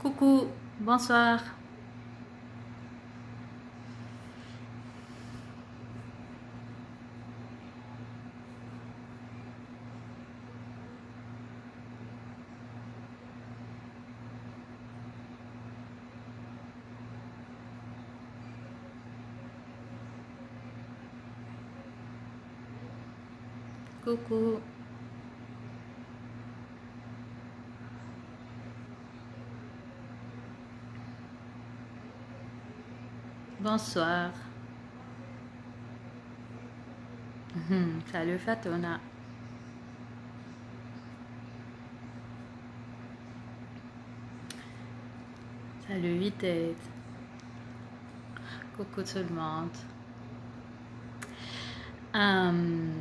Coucou, bonsoir. Coucou, bonsoir. Salut Fatona. Salut Vitesse. Coucou tout le monde. Hum,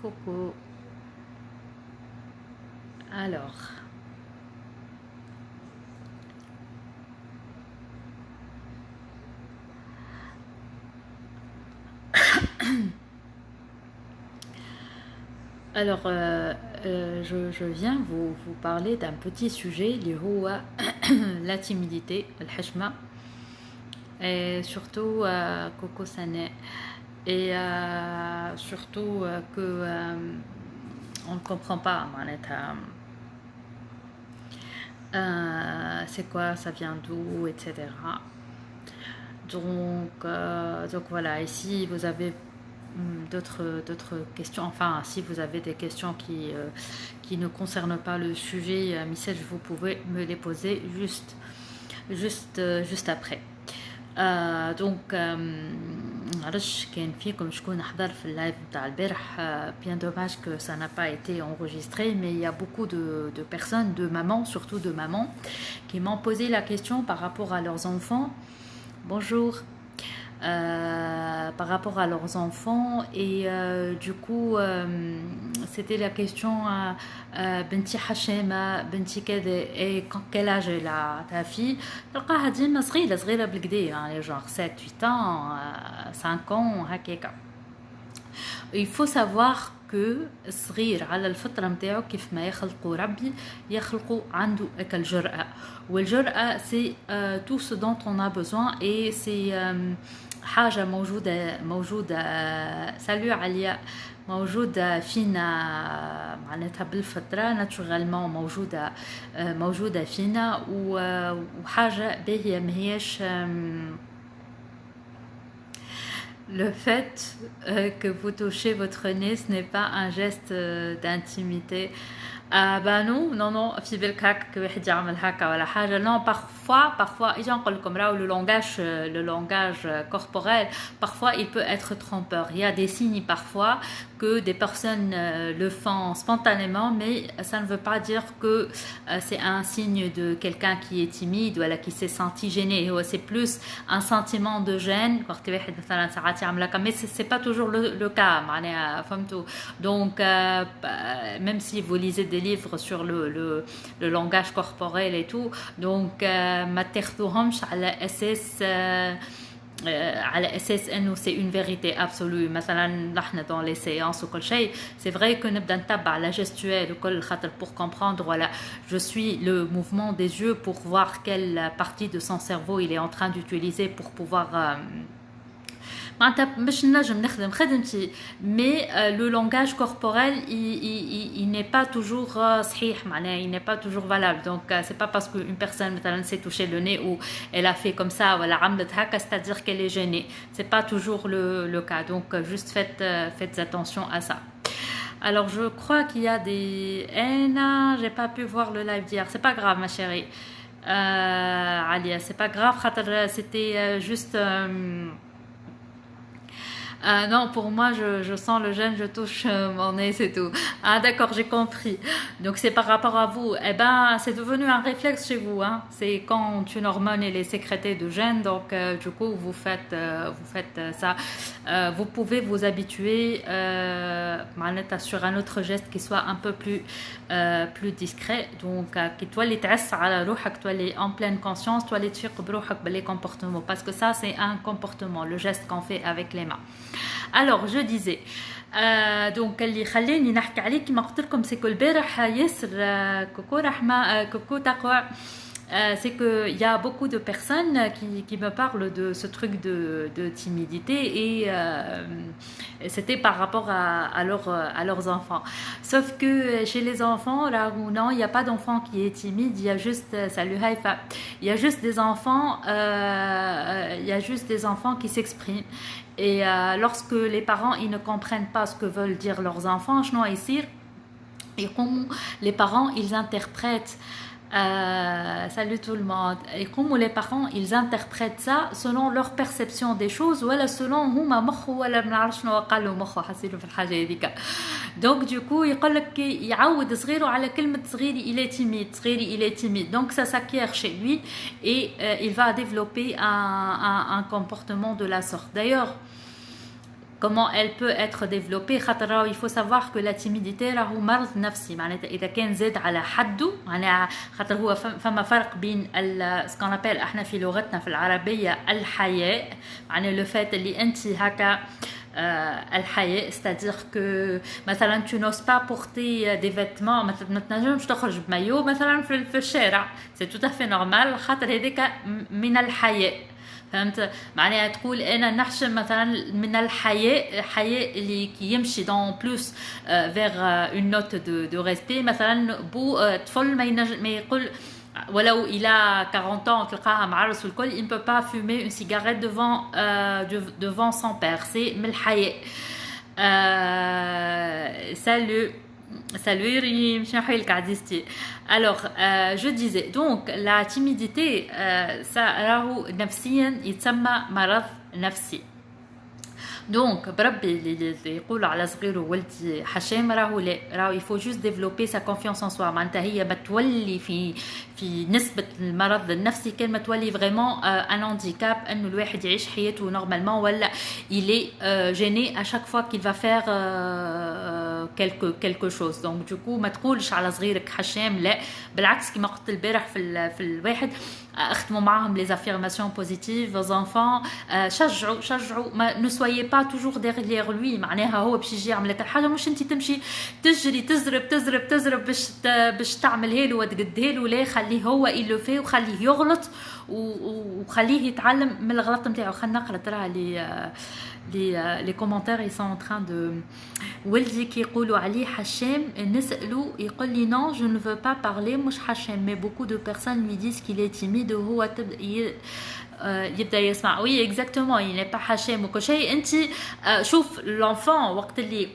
coucou. Alors, je viens vous parler d'un petit sujet, la timidité, الحشمة, et surtout Coco Sané, et surtout que on ne comprend pas معناتها, c'est quoi, ça vient d'où, etc. Donc voilà, et si vous avez d'autres questions, enfin si vous avez des questions qui ne concernent pas le sujet, Michel, vous pouvez me les poser juste après. Donc معرفش كان فيكم شكون حضر في اللايف تاع البارح. Bien dommage que ça n'a pas été enregistré, mais il y a beaucoup de personnes, de mamans, surtout de mamans, qui m'ont posé la question par rapport à leurs enfants. Bonjour. Par rapport à leurs enfants, et du coup c'était la question بنتي حشامة بنتي كذا, et quel âge elle a ta fille, تلقاها ديما صغيرة بالكدا, يعني genre 7 8 ans, 5 ans هكاكا. Il faut savoir que الصغير على الفطرة متاعو كيف ما يخلقوا ربي يخلقوا عنده الجرأة, والجرأة c'est tout ce dont on a besoin, et c'est حاجة موجودة سالو عليا, موجودة فينا معناتها بالفطرة ناتشورالمون, موجودة فينا, وحاجة باهية ماهيش. Le fait que vous touchez votre nez, ce n'est pas un geste d'intimité. Bah non, في بالك هكا واحد يعمل هكا ولا حاجة. Non, parfois, إجا نقول لكم راهو le langage corporel, parfois il peut être trompeur. Il y a des signes parfois que des personnes le font spontanément, mais ça ne veut pas dire que c'est un signe de quelqu'un qui est timide ou qui s'est senti gêné. C'est plus un sentiment de gêne. Mais c'est pas toujours le cas. Donc, même si vous lisez des livres sur le langage corporel et tout, donc ما تاخذوهمش على اساس على اساس انه c'est une vérité absolue. مثلا نحن dans les séances وكل شيء, c'est vrai que نبدا نتبع la gestuelle وكل خاطر pour comprendre, voilà, je suis le mouvement des yeux pour voir quelle partie de son cerveau il est en train d'utiliser pour pouvoir mais le langage corporel il n'est pas toujours صحيح, il n'est pas toujours valable. Donc c'est pas parce qu'une personne s'est touché le nez ou elle a fait comme ça, c'est-à-dire qu'elle est gênée. C'est pas toujours le cas. Donc juste faites attention à ça. Alors je crois qu'il y a des... non, j'ai pas pu voir le live d'hier. C'est pas grave ma chérie. Alia, c'est pas grave, c'était juste... non, pour moi, je sens le gène, je touche mon nez, c'est tout. Ah, d'accord, j'ai compris. Donc, c'est par rapport à vous. Eh ben, c'est devenu un réflexe chez vous, hein. C'est quand une hormone elle est sécrétée de gène, donc du coup, vous faites ça. Vous pouvez vous habituer sur un autre geste qui soit un peu plus discret. Donc, qui toi les تعس على روحك, toi les en pleine conscience, toi les تفيق بروحك باللي comportements, parce que ça, c'est un comportement, le geste qu'on fait avec les mains. Alors je disais donc اللي خلاني نحكي عليه كما قلت لكم سي كو البارح ياسر كوكو رحمه كوكو تقوى. C'est qu'il y a beaucoup de personnes qui me parlent de ce truc de timidité et c'était par rapport à leurs enfants. Sauf que chez les enfants, là où non, il n'y a pas d'enfant qui est timide, il y a juste, salut Haïfa, il y a juste des enfants, qui s'expriment. Et lorsque les parents ils ne comprennent pas ce que veulent dire leurs enfants, et comme les parents ils interprètent salut tout le monde. Et comme les parents ils interprètent ça selon leur perception des choses ولا selon هما مخه ولا بنعرف شنو قالوا مخه حسيلو في الحاجه هذيك. Donc du coup يقول لك يعود صغيره على كلمه صغيري il est timide صغيري il est timide. Donc ça s'acquiert chez lui et il va développer un comportement de la sorte. D'ailleurs comment elle peut être développée. Il faut savoir que la timidité راهو مرض نفسي معناتها اذا كان زاد على حده معناها خاطر هو فما فرق بين ce qu'on appelle احنا في لغتنا في العربيه الحياء معناها لو فات اللي انت هكا الحياء c'est-à-dire que مثلا tu n'oses pas porter des vêtements مثلا ما تنجمش تخرج بمايو مثلا في الشارع c'est tout à fait normal خاطر هذاك من الحياء. فهمت معناها تقول انا نحشم مثلا من الحياء اللي كي يمشي دون بلوس فيغ اون نوت دو ريسبي مثلا بو طفل ما يقول ولو الى 40 ans تلقاها معرس والكل il ne peut pas fumer une cigarette devant son père c'est من الحياء. Salut Rim, alors je disais donc la timidité ça راهو نفسيا يتسمى مرض نفسي. Donc بربي اللي يقولوا على صغير وولدي حشام راهو il faut juste développer sa confiance en soi معناتها هي ما تولي في نسبة المرض النفسي كان ما تولي vraiment un handicap انه الواحد يعيش حياته نورمالمون ولا il est gêné à chaque fois qu'il va faire quelque chose. Donc du coup ما تقولش على صغيرك حشام لا بالعكس كما قلت البارح في الواحد اختموا معهم les affirmations positives aux enfants شجعوا ما ne soyez pas toujours derrière lui معناها هو باش يجي يعمل لك الحاجه مش انت تمشي تجري تزرب باش تعملها له وتقدها له لا خليه هو اللي فيه وخليه يغلط وخليه يتعلم من الغلط نتاعو. خلينا نقرا ترى les commentaires ils sont en train de ولدي كيقولوا عليه حشام نسألوا يقول لي non je ne veux pas parler مش حشام mais beaucoup de personnes lui disent qu'il est timide وهو يبدأ يسمع. oui exactement il n'est pas حشام وكل شيء. انت شوف l'enfant وقت اللي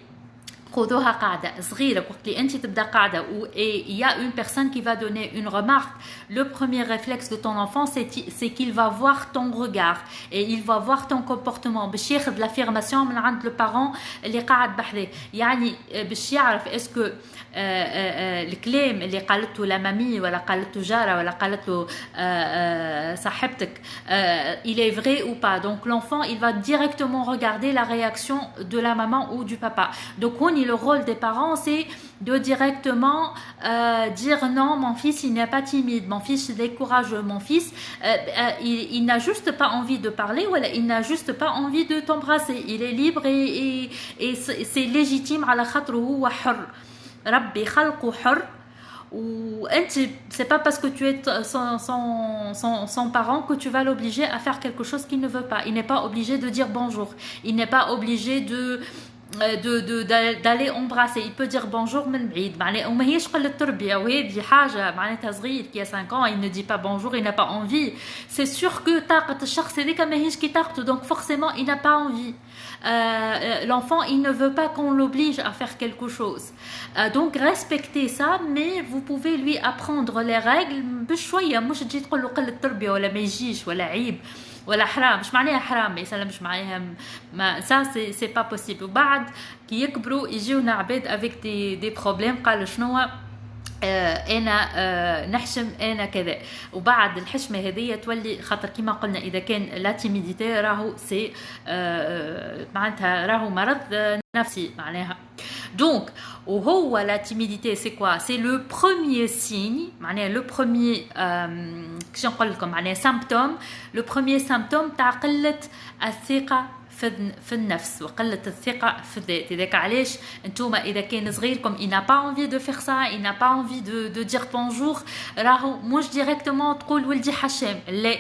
خذوها قاعدة صغيرة وقت اللي أنت تبدأ قاعدة et il y a une personne qui va donner une remarque, le premier réflexe de ton enfant c'est qu'il va voir ton regard et il va voir ton comportement باش ياخذ l'affirmation من عند le parent اللي قاعد بحذاه يعني باش يعرف اسكو الكلام اللي قالته لا مامي ولا قالته جارة ولا قالته صاحبتك il est vrai ou pas. Donc l'enfant il va directement regarder la réaction de la maman ou du papa. Donc le rôle des parents c'est de directement dire non mon fils il n'est pas timide, mon fils il est courageux, mon fils il n'a juste pas envie de parler ou il n'a juste pas envie de t'embrasser, il est libre et c'est légitime على خاطره هو حر ربي خلقه حر وانت c'est pas parce que tu es son parent que tu vas l'obliger à faire quelque chose qu'il ne veut pas. Il n'est pas obligé de dire bonjour, il n'est pas obligé d'aller embrasser, il peut dire bonjour من بعيد معناها وما هيش قله تربيه وهذه حاجه معناتها صغير كي 5 ans il ne dit pas bonjour, il n'a pas envie. C'est sûr que طاقه الشخص هذيك ما هيش كي طاقته donc forcément il n'a pas envie. L'enfant il ne veut pas qu'on l'oblige à faire quelque chose. Donc respectez ça mais vous pouvez lui apprendre les règles بشويه مش تجي تقول له قله تربيه ولا ما يجيش ولا عيب ولا حرام. مش معناها حرام ما يسلمش معاها ما ça c'est pas possible. وبعد كي يكبروا يجيونا عباد avec des problèmes قالوا شنو انا نحشم انا كذا وبعد الحشمه هذه تولي خاطر كما قلنا اذا كان لا تيميديتي راهو سي معناتها راهو مرض نفسي معناها. Donc وهو la timidité c'est quoi? C'est le premier signe معناها le premier كيش نقول لكم معناها symptôme, le premier symptôme تاع قله الثقه في النفس وقلة الثقة في الذات. إذاك علاش انتوما إذا كان صغيركم il n'a pas envie de faire ça, il n'a pas envie de dire bonjour, راهو مش directement تقول ولدي حشام، لا.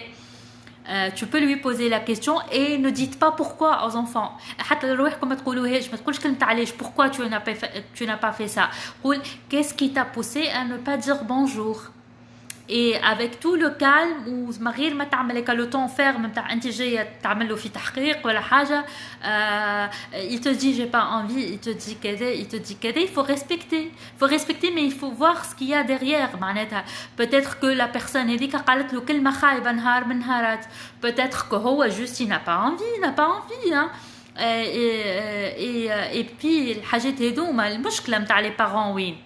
Tu peux lui poser la question et ne dites pas pourquoi aux enfants. حتى لروحكم ما تقولوهاش، ما تقولش كلمة علاش pourquoi tu n'as pas fait ça. قول qu'est-ce qui t'a poussé à ne pas dire bonjour. Et avec tout le calme وما غير ما تعمل هكا لو طون فيرم نتاع انت جايه تعمل له في تحقيق ولا حاجه. il te dit j'ai pas envie, il te dit كذا، il te dit كذا. il faut respecter mais il faut voir ce qu'il y a derrière. معناتها peut-être que la personne هذيك قالت له كلمه خايبه نهار من نهارات، peut-être que هو juste il n'a pas envie hein. et puis الحاجات هذوما المشكله نتاع لي بارون وين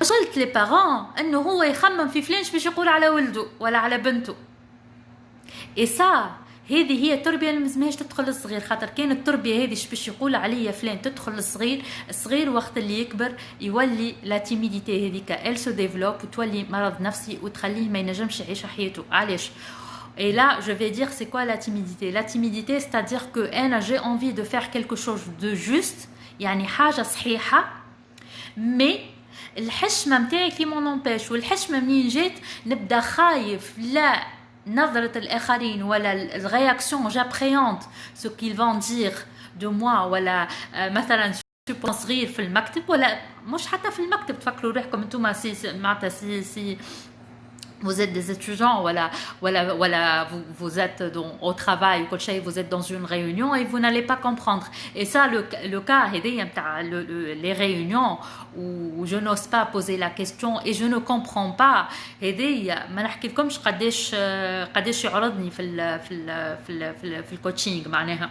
وصلت لي بارون انه هو يخمم في فلانش باش يقول على ولده ولا على بنته. إسا هذه هي التربيه اللي مازمهاش تدخل للصغير، خاطر كان التربيه هذه باش يقول عليا فلان تدخل الصغير وقت اللي يكبر يولي لا تيميديتي هذيك ال سو ديفلوب وتولي مرض نفسي وتخليه ما ينجمش يعيش حياته. علاش؟ Et là, je vais dire c'est quoi la timidité. La timidité, c'est-à-dire que j'ai envie de faire quelque chose de juste, يعني حاجه صحيحه، mais الحشمه متاعي كي مونومبيش. والحشمه منين جات؟ نبدا خايف لا نظره الاخرين ولا الرياكسيون جابريونت سو كيل فون دير دو موا، ولا مثلا صغير في المكتب ولا مش حتى في المكتب. تفكروا روحكم انتم معناتها سي vous êtes des étudiants voilà vous êtes au travail ou vous êtes dans une réunion et vous n'allez pas comprendre. Et ça le cas les réunions où je n'ose pas poser la question et je ne comprends pas. ما نحكي لكمش قداش يعرضني في الكوتشينغ. معناها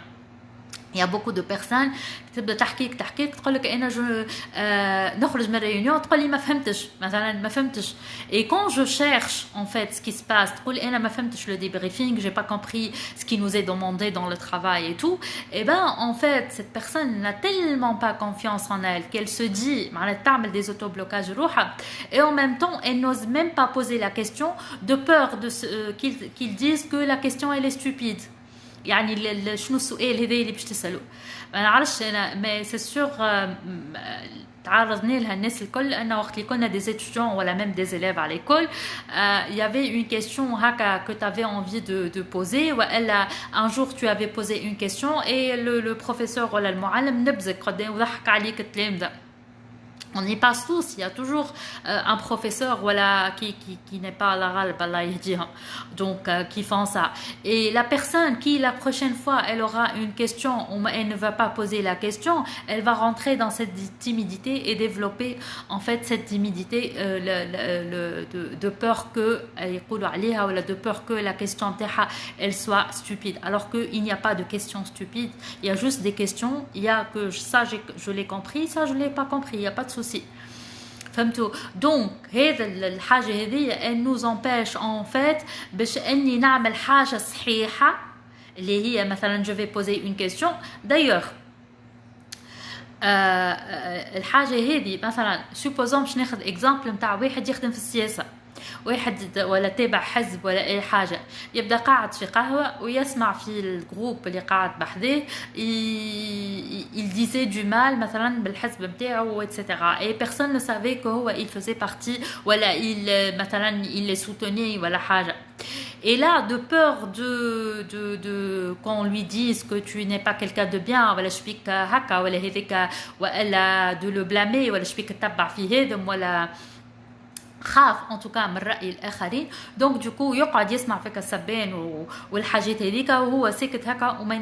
Il y a beaucoup de personnes تبدا تحكيك تقول لك انا نخرج من الريونيون تقول لي ما فهمتش مثلا ما فهمتش. et quand je cherche en fait ce qui se passe تقول انا ما فهمتش le débriefing, j'ai pas compris ce qui nous est demandé dans le travail et tout. et ben en fait cette personne n'a tellement pas confiance en elle qu'elle se dit معناتها تعمل des autoblocages روحها et en même temps elle n'ose même pas poser la question de peur de qu'ils disent que la question elle est stupide. يعني شنو السؤال هذا اللي باش تسالوا؟ ما نعرفش انا، ما سي سور تعرضنا لها الناس الكل ان وقت اللي كنا دي étudiants ولا même des élèves à l'école il y avait une question هكا que tu avais envie de poser ولا un jour tu avais posé une question et le professeur ولا المعلم نبذك قدام وضحك عليك التلامذه. On y passe tous, il y a toujours un professeur voilà, qui n'est pas à la râle, donc qui font ça. Et la personne qui la prochaine fois elle aura une question ou elle ne va pas poser la question, elle va rentrer dans cette timidité et développer en fait cette timidité de peur que de peur que la question elle soit stupide. Alors qu'il n'y a pas de questions stupides, il y a juste des questions, il y a que ça je l'ai compris, ça je l'ai pas compris, il n'y a pas de souci. فهمتوا؟ دونك هذا الحاجه هذه elle nous empêche en fait باش اني نعمل حاجه صحيحه اللي هي مثلا je vais poser une question. d'ailleurs الحاجه هذه مثلا supposons باش ناخذ اكزامبل نتاع واحد يخدم في السياسه، واحد ولا تابع حزب ولا اي حاجه، يبدا قاعد في قهوه ويسمع في الجروب اللي قاعد بحذاه il disait du mal مثلا بالحزب نتاعو etc. et personne ne savait que هو il faisait partie ولا il مثلا il les soutenait ولا حاجه. Et là, de peur qu'on lui dise que tu n'es pas quelqu'un de bien, ولا شبيك هكا ولا هذيك، ولا de le blâmer ولا شبيك تتبع في هذم ولا خاف ان توكا من راي الاخرين. دونك دوكو يقعد يسمع فيك السبان والحاجات هذيك وهو ساكت هكا وما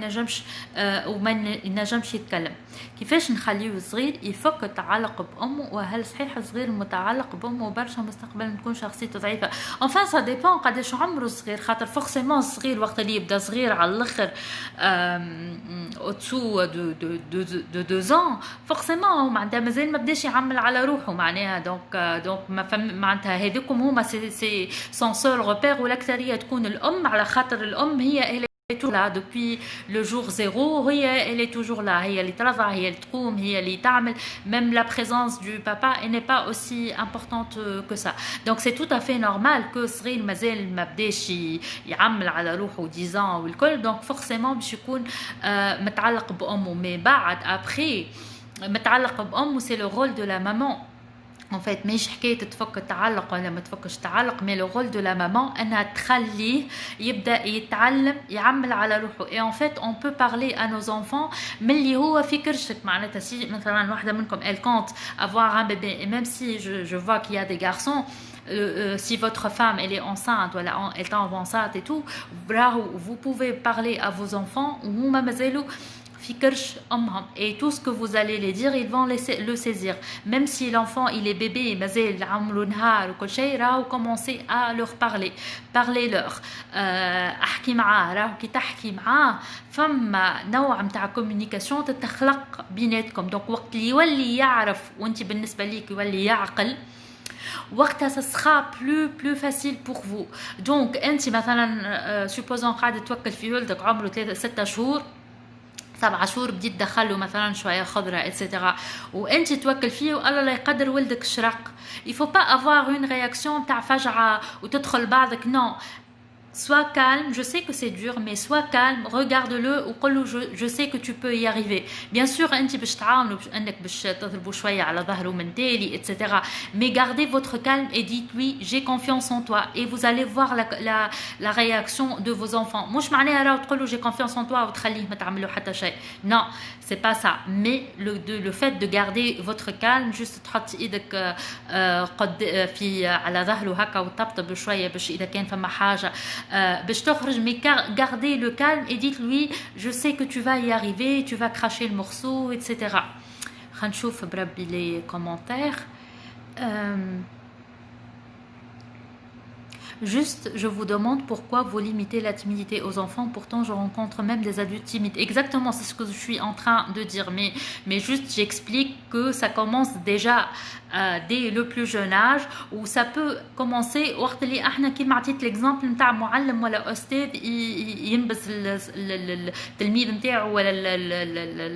ينجمش يتكلم. كيفاش نخليه صغير يفك التعلق بامه؟ وهل صحيح الصغير المتعلق بامه برشا مستقبلا تكون شخصيته ضعيفه؟ انفان سا ديبون قداش عمره الصغير، خاطر فورسيمون الصغير وقت اللي يبدا صغير على الاخر اوتسو دو 2 ans فورسيمون معناتها مازال ما بداش يعمل على روحه معناها. دونك ما فهم معناتها هذوكم هما سي سون سول روبير، والاكثريه تكون الام على خاطر الام هي est toujours là depuis le jour zéro, elle est toujours là, elle travaille, elle تقوم, elle تعمل, même la présence du papa elle n'est pas aussi importante que ça. Donc c'est tout à fait normal que صغير مازال ما بداش يعمل على روحه 10 ans والكل, donc forcément باش يكون متعلق بأمه. Mais بعد après متعلق بأمه c'est le rôle de la maman. En fait, مش حكاية تفك التعلق ولا ما تفكش تعلق, mais le rôle de la maman أنها تخليه يبدأ يتعلم يعمل على روحه. Et en fait, on peut parler à nos enfants من اللي هو في كرشك. معناتها سي مثلا واحدة منكم elle compte avoir un bébé, et même si je vois qu'il y a des garçons, si votre femme elle est enceinte, voilà, elle tombe enceinte et tout, vous pouvez parler à vos enfants وهما مازالوا في كرش أمهم, et tout ce que vous allez les dire ils vont le saisir. Même si l'enfant il est bébé مازال عمره نهار وكل شيء, راهو commencez à leur parler, parlez-leur, احكي معاه. راهو كي تحكي معاه فما نوع متاع كوميونيكاسيون تتخلق بيناتكم. دونك وقت اللي يولي يعرف وانت بالنسبه ليك يولي يعقل, وقتها ça sera plus facile pour vous. Donc انت مثلا supposons قاعده توكل في ولدك عمره 3-6 شهور 7 شهور, بديت تدخله مثلا شويه خضره اتسيتيرا, وانت توكل فيه والله لا يقدر ولدك شرق. il faut pas avoir une réaction تاع فجعه وتدخل بعضك. non, sois calme, je sais que c'est dur, mais sois calme, regarde-le وقل له je sais que tu peux y arriver. Bien sûr انت باش تعاونوا انك باش تضربوا شويه على ظهره من تالي etc, mais gardez votre calme et dites-lui j'ai confiance en toi, et vous allez voir la réaction de vos enfants. مش معناها راهو تقول له j'ai confiance en toi وتخليه ما تعملوا حتى شيء. non, c'est pas ça, mais le fait de garder votre calme, juste تحط ايدك قد في على ظهره هكا وتطبطب شويه باش اذا كان فما حاجه باش تخرج. mais gardez le calme et dites-lui je sais que tu vas y arriver, tu vas cracher le morceau etc. خلينا نشوف بربي les commentaires. Juste, je vous demande pourquoi vous limitez la timidité aux enfants. Pourtant, je rencontre même des adultes timides. Exactement, c'est ce que je suis en train de dire. Mais juste, j'explique que ça commence déjà dès le plus jeune âge, où ça peut commencer. وقت اللي احنا كيما عطيت l'exemple نتاع معلم ولا أستاذ ينبس التلميذ نتاعو ولا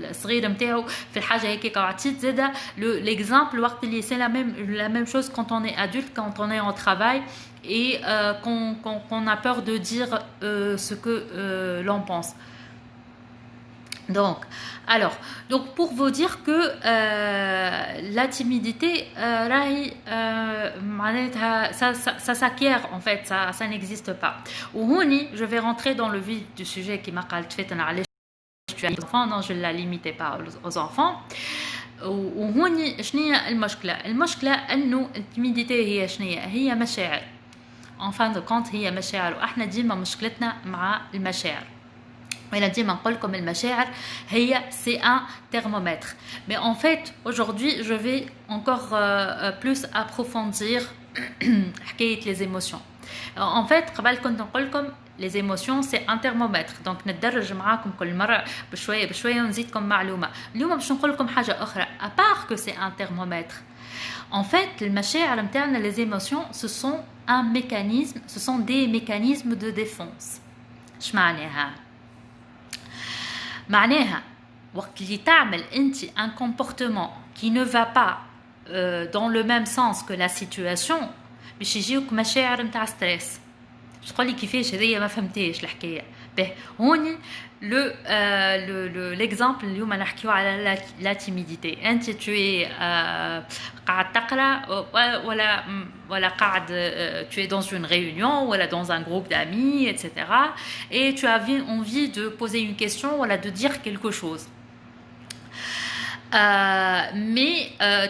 الصغير نتاعو في الحاجة هيك. وعطيت زاده l'exemple وقت اللي c'est la même chose quand on est adulte, quand on est en travail, et qu'on a peur de dire ce que l'on pense. Donc pour vous dire que la timidité ça s'acquiert en fait, ça n'existe pas. وهوني je vais rentrer dans le vif du sujet qui m'a قالت فاتن علاش tu as des enfants. non, je ne la limitais pas aux enfants. وهوني شنية المشكلة انه التيميديتي هي شنية, هي مشاعر. en fin de compte هي مشاعر, واحنا ديما مشكلتنا مع المشاعر. وانا ديما نقول لكم المشاعر هي c'est un thermomètre. mais en fait aujourd'hui je vais encore plus approfondir حكاية les émotions. en fait قبل كنت نقول لكم les émotions c'est un thermomètre. donc ندرج معاكم كل مرة بشوية ونزيدكم معلومة. اليوم باش نقول لكم حاجة أخرى à part que c'est un thermomètre. en fait المشاعر نتاعنا les émotions ce sont des mécanismes de défense. اش معناها؟ معناها وقت اللي تعمل انت un comportement qui ne va pas dans le même sens que la situation, باش يجيوك مشاعر نتاع ستريس. باش تقولي كيفاش هذيا ما فهمتيش الحكايه. به هوني l'exemple اليوم نحكيو على la timidité. انت tu es قاعد تقرا ولا قاعد tu es dans une réunion ولا dans un groupe d'amis etc, et tu as envie de poser une question ولا de dire quelque chose. mais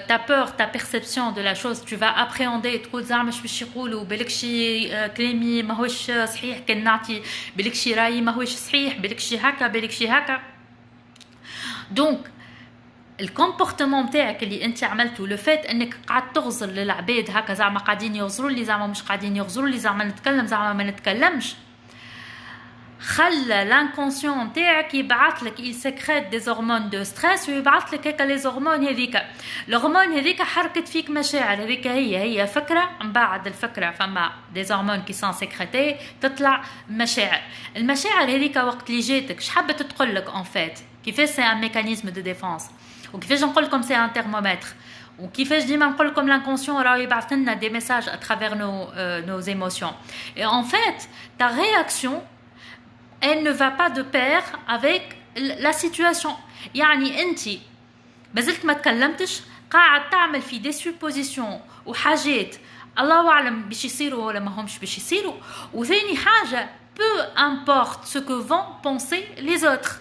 ta peur, ta perception de la chose, tu vas appréhender تقول زعما باش يقولوا بالك شي كلامي ماهوش صحيح, كان نعطي بالك شي رايي ماهوش صحيح, بالك شي هكا بالك شي هكا. دونك الكومبورتمون نتاعك اللي انت عملته, لو فات انك قاعد تغزر للعباد هكا زعما قاعدين يغزروا لي, زعما مش قاعدين يغزروا لي, زعما نتكلم زعما ما نتكلمش, خلى لانكونسيون نتاعك يبعث لك il sécrète des hormones de stress ويبعث لك هكا لي هرمون هذيك. الهرمون هذيك حركت فيك مشاعر، هذيك هي فكره، من بعد الفكره فما دي هرمون كي سون سيكريتي تطلع مشاعر. المشاعر هذيك وقت اللي جاتك شحبت تقول لك ان فات كيفاش سي ان ميكانيزم دو ديفونس، وكيفاش نقول لكم سي ان ترمومتر، وكيفاش ديما نقول لكم لانكونسيون راه يبعث لنا دي ميساج اترافير nos émotions. Et en fait ta réaction elle ne va pas de pair avec la situation. يعني انت مازلت ما تكلمتش، قاعد تعمل في دي سوبوزيسيون وحاجات الله اعلم باش يصيروا ولا ما همش باش يصيروا. وثاني حاجه peu importe ce que vont penser les autres،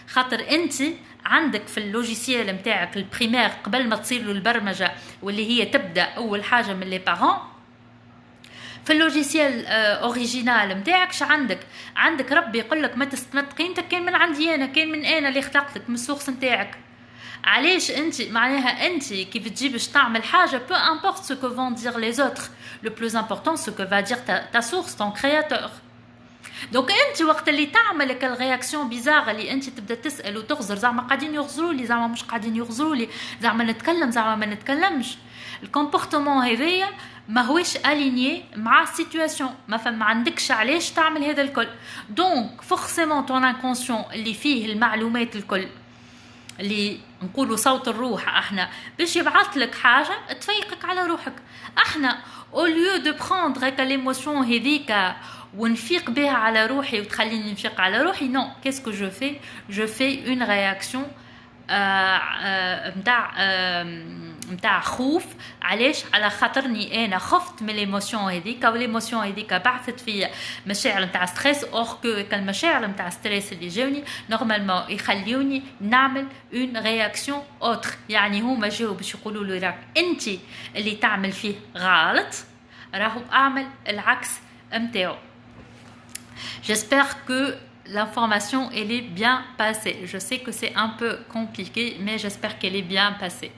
خاطر انت عندك في اللوجيسيال نتاعك البريمير قبل ما تصير له البرمجه واللي هي تبدا اول حاجه من لي بارون. في اللوجيسيال اوريجينال نتاعك عندك ربي يقول لك ما تستمد قيمتك كان من عندي انا، كان من انا اللي خلقتك من السورس نتاعك. علاش انت معناها انت كيف تجي باش تعمل حاجه peu importe ce que vont dire les autres, le plus important ce que va dire ta source, ton créateur. دونك انت وقت اللي تعمل الرياكسيون بيزار اللي انت تبدا تسال وتغزر زعما قاعدين يغزروا لي زعما مش قاعدين يغزروا لي زعما نتكلم زعما ما نتكلمش، الكومبورتمون هذايا ما هوش اليني مع السيتواسيون، ما عندكش علاش تعمل هذا الكل. دونك فورسيمون طون انكونسيون اللي فيه المعلومات الكل اللي نقولوا صوت الروح احنا باش يبعث لك حاجه تفيقك على روحك. احنا او ليو دو بروندر هكا ليموسيون هذيك ونفيق بها على روحي وتخليني نفيق على روحي، نو كيسكو جو في اون رياكسيون متاع خوف. علاش؟ على خاطرني انا خفت من ليموسيون هذيك، وليموسيون هذيك بعثت فيا مشاعر نتاع ستريس، اور كو المشاعر نتاع ستريس اللي جاوني نورمالمون يخليوني نعمل اون رياكسيون اوتر. يعني هما جاو باش يقولوا لي راك انت اللي تعمل فيه غلط، راهو اعمل العكس نتاعو. J'espère que l'information elle est bien passée. Je sais que c'est un peu compliqué mais j'espère qu'elle est bien passée.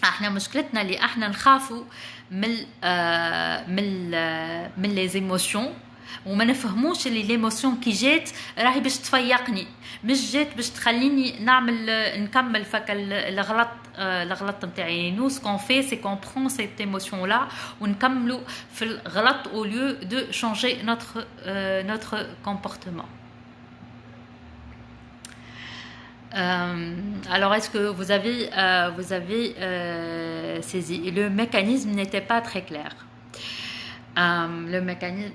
احنا مشكلتنا اللي احنا نخافوا من les émotions وما نفهموش اللي ليموسيون كي جات راهي باش تفيقني، مش جات باش تخليني نكمل فك الغلط نتاعي. نو سكون في سي كون برون سيت ايموسيون لا ونكملوا في الغلط او ليو دو شانجي نوتر كومبورتمون. Alors est-ce que vous avez saisi? Le mécanisme n'était pas très clair. Le mécanisme,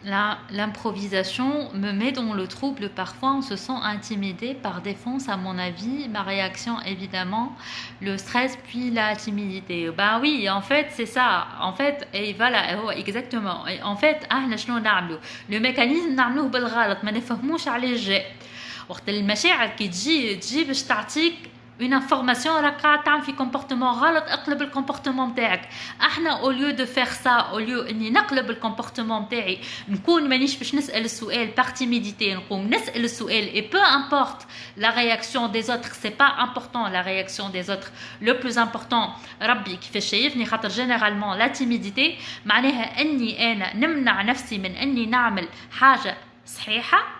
l'improvisation me met dans le trouble. Parfois on se sent intimidé par défense, à mon avis. Ma réaction évidemment le stress puis la timidité. Ben oui, en fait c'est ça, en fait, et voilà exactement. Et en fait le mécanisme نعملوه بالغلط، ما نفهموش علاش جاء. وقت المشاعر كي تجي باش تعطيك une information راك قاعد تعمل في كومبورتمون غلط، اقلب الكومبورتمون نتاعك. احنا او ليو دو فير سا، او ليو اني نقلب الكومبورتمون نتاعي، نكون مانيش باش نسال السؤال بار تيميديتي، نقوم نسال السؤال اي بو امبورت لا رياكسيون دي زوتر، سي با امبورطون لا رياكسيون دي زوتر، لو بلوز امبورطون ربي كيفاش شايفني. خاطر جينيرالمون لا تيميديتي معناها اني انا نمنع نفسي من اني نعمل حاجه صحيحه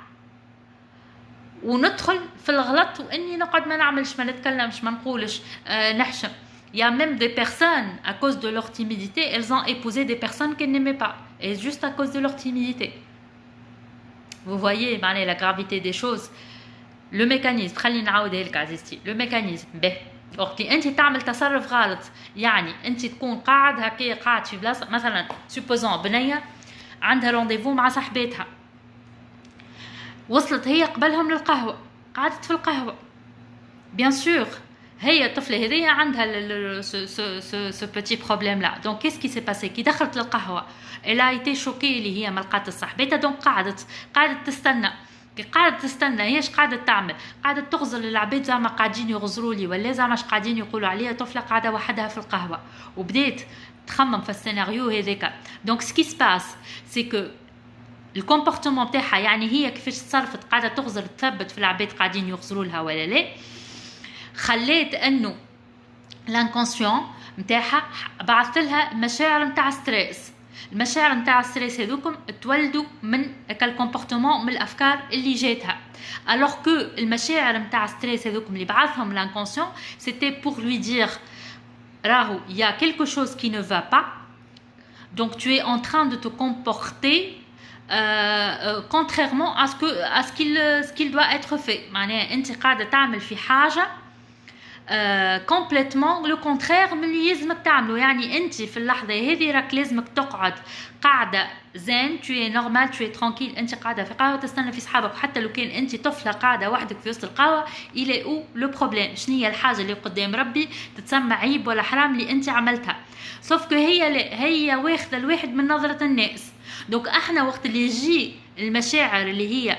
وندخل في الغلط، واني نقعد ما نعملش، ما نتكلمش، ما نقولش، نحشم. Il y a même des personnes, à cause de leur timidité, elles ont épousé des personnes qu'elles n'aimaient pas, et juste à cause de leur timidité. Vous voyez la gravité des choses. Le mécanisme, خليني نعاودها لك عزيزتي. Le mécanisme به وقت اللي انت تعمل تصرف غلط، يعني انت تكون قاعد في بلاصه، مثلا سوبوزون بنيه عندها رونديفو مع صاحبتها، وصلت هي قبلهم للقهوه، قعدت في القهوه، بيان سور هي الطفله هذيا عندها سو بيتي بروبليم لا. دونك كيس كي سي باسي كي دخلت للقهوه الا ايتي شوكي اللي هي ما لقات صاحبتها، دونك قعدت تستنى. كي قاعده تستنى هي اش قاعده تعمل؟ قاعده تغزر للعباد زعما قاعدين يغزروا لي، ولا زعما اش قاعدين يقولوا عليها طفله قاعده وحدها في القهوه، وبدات تخمم في السيناريو هذاك. دونك سكي سباس سي كو الكومبورتمون تاعها، يعني هي كيفاش تصرفت، قاعده تغزر تثبت في العباد قاعدين يغزروا لها ولا لا، خليت انه لانكونسيون نتاعها بعثت لها مشاعر نتاع ستريس. المشاعر نتاع الستريس هذوكم تولدوا من الكومبورتمون من الافكار اللي جاتها. alors que المشاعر نتاع الستريس هذوكم اللي بعثهم l'inconscient c'était pour lui dire راهو il y a quelque chose qui ne va pas, donc tu es en train de te comporter contrairement à ce qu'il doit être fait. معناها انت قاعده تعمل في حاجه كومبليتمون لو كونترير من اللي لازمك تعمله. يعني انت في اللحظه هذه راك لازمك تقعد قاعده زين، tu es normal tu es tranquille، انت قاعده في قهوه تستنى في صحابك، وحتى لو كان انت طفله قاعده وحدك في وسط القهوه il est où le problème؟ شنو هي الحاجه اللي قدام ربي تتسمى عيب ولا حرام اللي انت عملتها؟ سوف هي واخذه الواحد من نظره الناس. دونك احنا وقت اللي يجي المشاعر اللي هي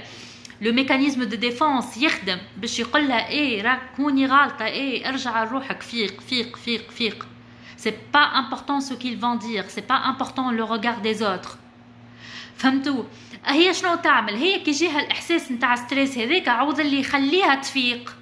لو ميكانيزم دو ديفونس يخدم باش يقول لها ايه راك كوني غالطه، ايه ارجع لروحك، فيق فيق فيق فيق. c'est pas important ce qu'ils vont dire، c'est pas important le regard des autres. فهمتوا؟ هي شنو تعمل؟ هي كي يجيها الاحساس نتاع ستريس هذاك عوض اللي يخليها تفيق،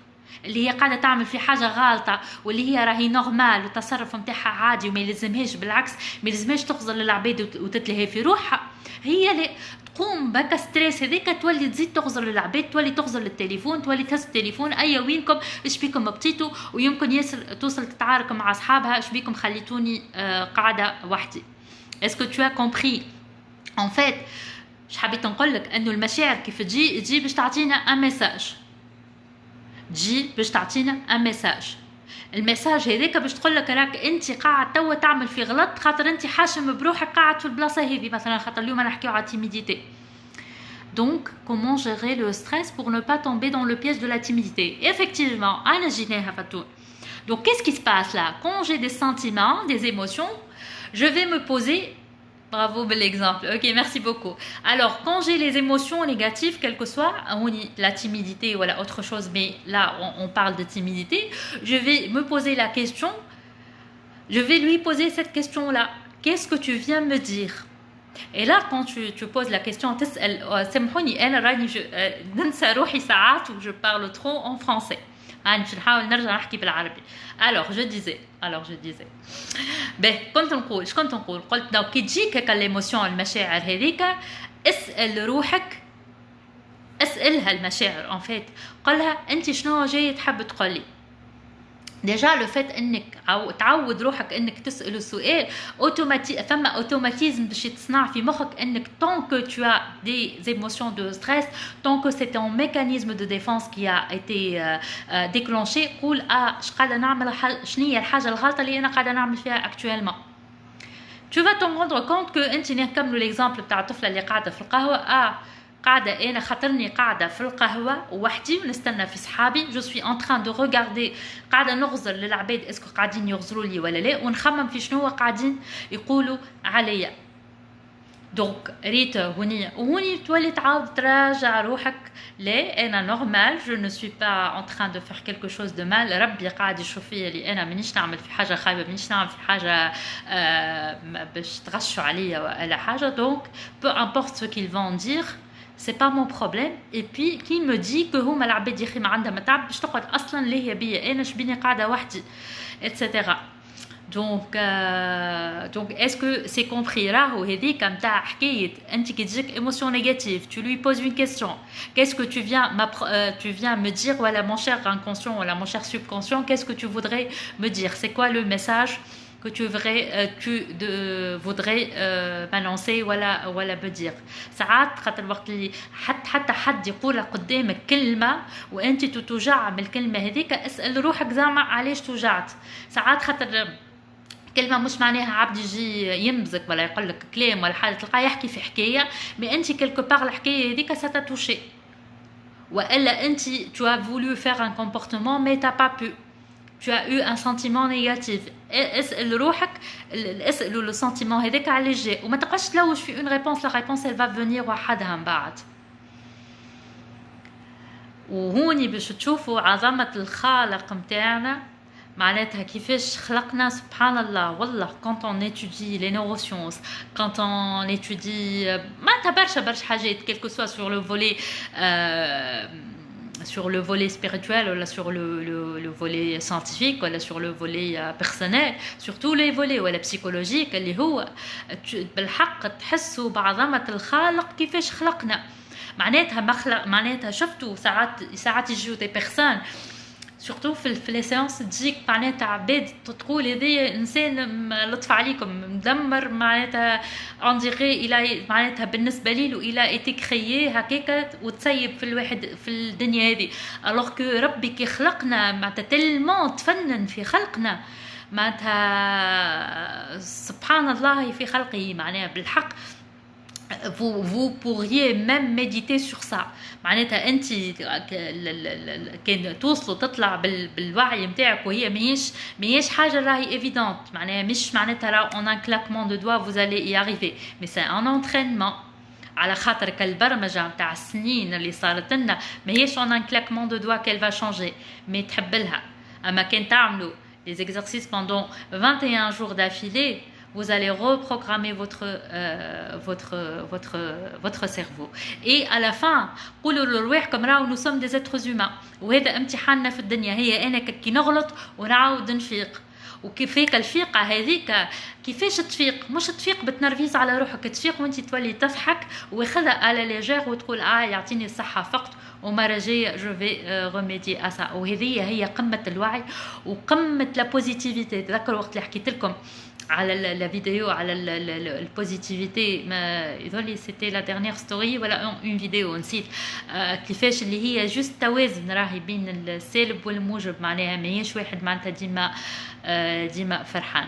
اللي هي قاعده تعمل في حاجه غلطه واللي هي راهي نورمال والتصرف نتاعها عادي وما يلزمهاش، بالعكس ما يلزمهاش تخزر للعباد وتتلهي في روحها، هي اللي تقوم بك ستريس هذيك تولي تزيد تغزر للعباد، تولي تغزر للتليفون، تولي تهز التليفون اي وينكم، ايش بيكم بطيتوا، ويمكن ياسر توصل تتعارك مع اصحابها، ايش بيكم خليتوني قاعده وحدي. اسكو تو as compris؟ ان فيت اش حبيت نقول لك انه المشاعر كيف تجي باش تعطينا ان ميساج، تجي باش تعطينا ان ميساج. الميساج هذاك باش تقول لك راك انت قاعد توا تعمل في غلط خاطر انت حاشم بروحك قاعد في البلاصه هذه، مثلا خاطر اليوم نحكيو على timidité. Donc comment gérer le stress pour ne pas tomber dans le piège de la timidité? Effectivement, انا جيناها فتون. Donc qu'est-ce qui se passe là? Quand j'ai des sentiments, des émotions, je vais me poser. Bravo, bel exemple. Ok, merci beaucoup. Alors, quand j'ai les émotions négatives, quelle que soit la timidité ou la autre chose, mais là, on parle de timidité, je vais me poser la question, je vais lui poser cette question-là. Qu'est-ce que tu viens me dire? Et là, quand tu poses la question, je parle trop en français. Alors je disais كنت نقول قلت لو كي تجيك هكا الايموسيون المشاعر هذيك اسال روحك، اسالها المشاعر ان فيت، قلها انت شنو جاي تحب تقولي. ديجا لو فات انك تعود روحك انك تسال السؤال فما اوتوماتيزم باش يتصنع في مخك انك tant que tu as des émotions de stress, tant que c'est un mécanisme de défense qui a été déclenché، قول اش قاعده نعمل، شنو هي الحاجه الغلطه اللي انا قاعده نعمل فيها actuellement. tu vas te rendre compte que انت نكملوا ليكزامبل تاع الطفله اللي قاعده في القهوه، قاعده انا خاطرني قاعده في القهوه وحدي ونستنى في صحابي، جو سوي ان تران دو ريغاردي، قاعده نغزر للعباد اسكو قاعدين يغزروا لي ولا لا، ونخمم في شنو قاعدين يقولوا عليا. دونك ريت هوني تولي تعاود تراجع روحك، لا انا نورمال، جو نو سوي با ان تران دو فير كيلكو شوز دو مال، ربي قاعد يشوف فيا اللي انا مانيش نعمل في حاجه خايبه، مانيش نعمل في حاجه باش تغشوا عليا ولا حاجه. دونك peu importe ce qu'ils vont dire، c'est pas mon problème. et puis qui me dit que هما العباد يا اخي ما عندها متعب باش تقعد اصلا لاهيه بيا، انا شبيني قاعده وحدي etc. donc est-ce que c'est compris؟ راهو هذيك نتاع حكايه انت كي تجيك ايموشن نيجاتيف tu lui poses une question، qu'est-ce que tu viens me dire، ولا mon cher inconscient ولا mon cher subconscient، qu'est-ce que tu voudrais me dire، c'est quoi le message que tu voudrais m'annoncer ولا me dire. ساعات خاطر وقت اللي حتى حد يقول قدامك كلمه وانت تتوجع من الكلمه هذيك، اسال روحك زعما علاش توجعت. ساعات خاطر كلمه مش معناها عبد يجي ينبزك ولا يقول لك كلام ولا حاجه، تلقاه يحكي في حكايه مي انت كيلكو باغ الحكايه هذيك ستتوشي، والا انت tu as voulu faire un comportement mais t'as pas pu، tu as eu un sentiment négatif. اسال روحك، اسالوا لو سنتيمون هذاك علاش جاء، وما تبقاش تلوج في اون ريبونس، لا ريبونس elle va venir وحدها من بعد. وهوني باش تشوفوا عظمه الخالق نتاعنا، معناتها كيفاش خلقنا سبحان الله. والله quand on étudie les neurosciences، quand on étudie معناتها برشا حاجات، quel que soit sur le volet sur le volet spirituel ou sur le volet scientifique ou sur le volet personnel, sur tous les volets ou la psychologique اللي هو بالحق تحسوا بعظمة الخالق كيفاش خلقنا. معناتها معناتها شفتوا ساعات يجوا دي بيرسون سورتو في لي سيونس تجيك معناتها عباد تقول هذايا انسان لطف عليكم مدمر معناتها اون ديغي الى معناتها بالنسبه لي الى ايتي كريي هكاك وتسيب في الواحد في الدنيا هذه الوغ كو ربي كي خلقنا معناتها تلمون تفنن في خلقنا معناتها سبحان الله في خلقه معناها بالحق. Vous pourriez même méditer sur ça. معناتها انت كان توصلوا تطلع بالوعي نتاعك وهي ماهيش حاجه راهي ايفيدونت معناها مش معناتها راه اون ان كلاكمون دو دوا vous allez y arriver mais c'est un entraînement على خاطر كالبرمجه نتاع السنين اللي صارت لنا ماهيش اون ان كلاكمون دو دوا qu'elle va changer mais تحب لها. اما كان تعملوا les exercices pendant 21 jours d'affilée vous allez reprogrammer votre cerveau. Et à la fin, قولوا لروحكم راهو nous sommes des êtres humains. وهذا امتحاننا في الدنيا هي أنا كي نغلط ونعاود نفيق. وكيفاك الفيقة هذيك كيفاش تفيق؟ مش تفيق بتنرفيز على روحك، تفيق وانت تولي تضحك وخذها على ليجير وتقول يعطيني الصحة فقط ومرة جاية جو في ريميدي اسا. وهذه هي قمة الوعي وقمة لا بوزيتيفيتي. تذكروا وقت اللي حكيت لكم على لا فيديو على البوزيتيفيتي ما يظل سيتي لا ديرنيير ستوري ولا اون فيديو نسيت كيفاش اللي هي جوست توازن راهي بين السالب والموجب معناها ماهيش واحد معناتها ديما فرحان.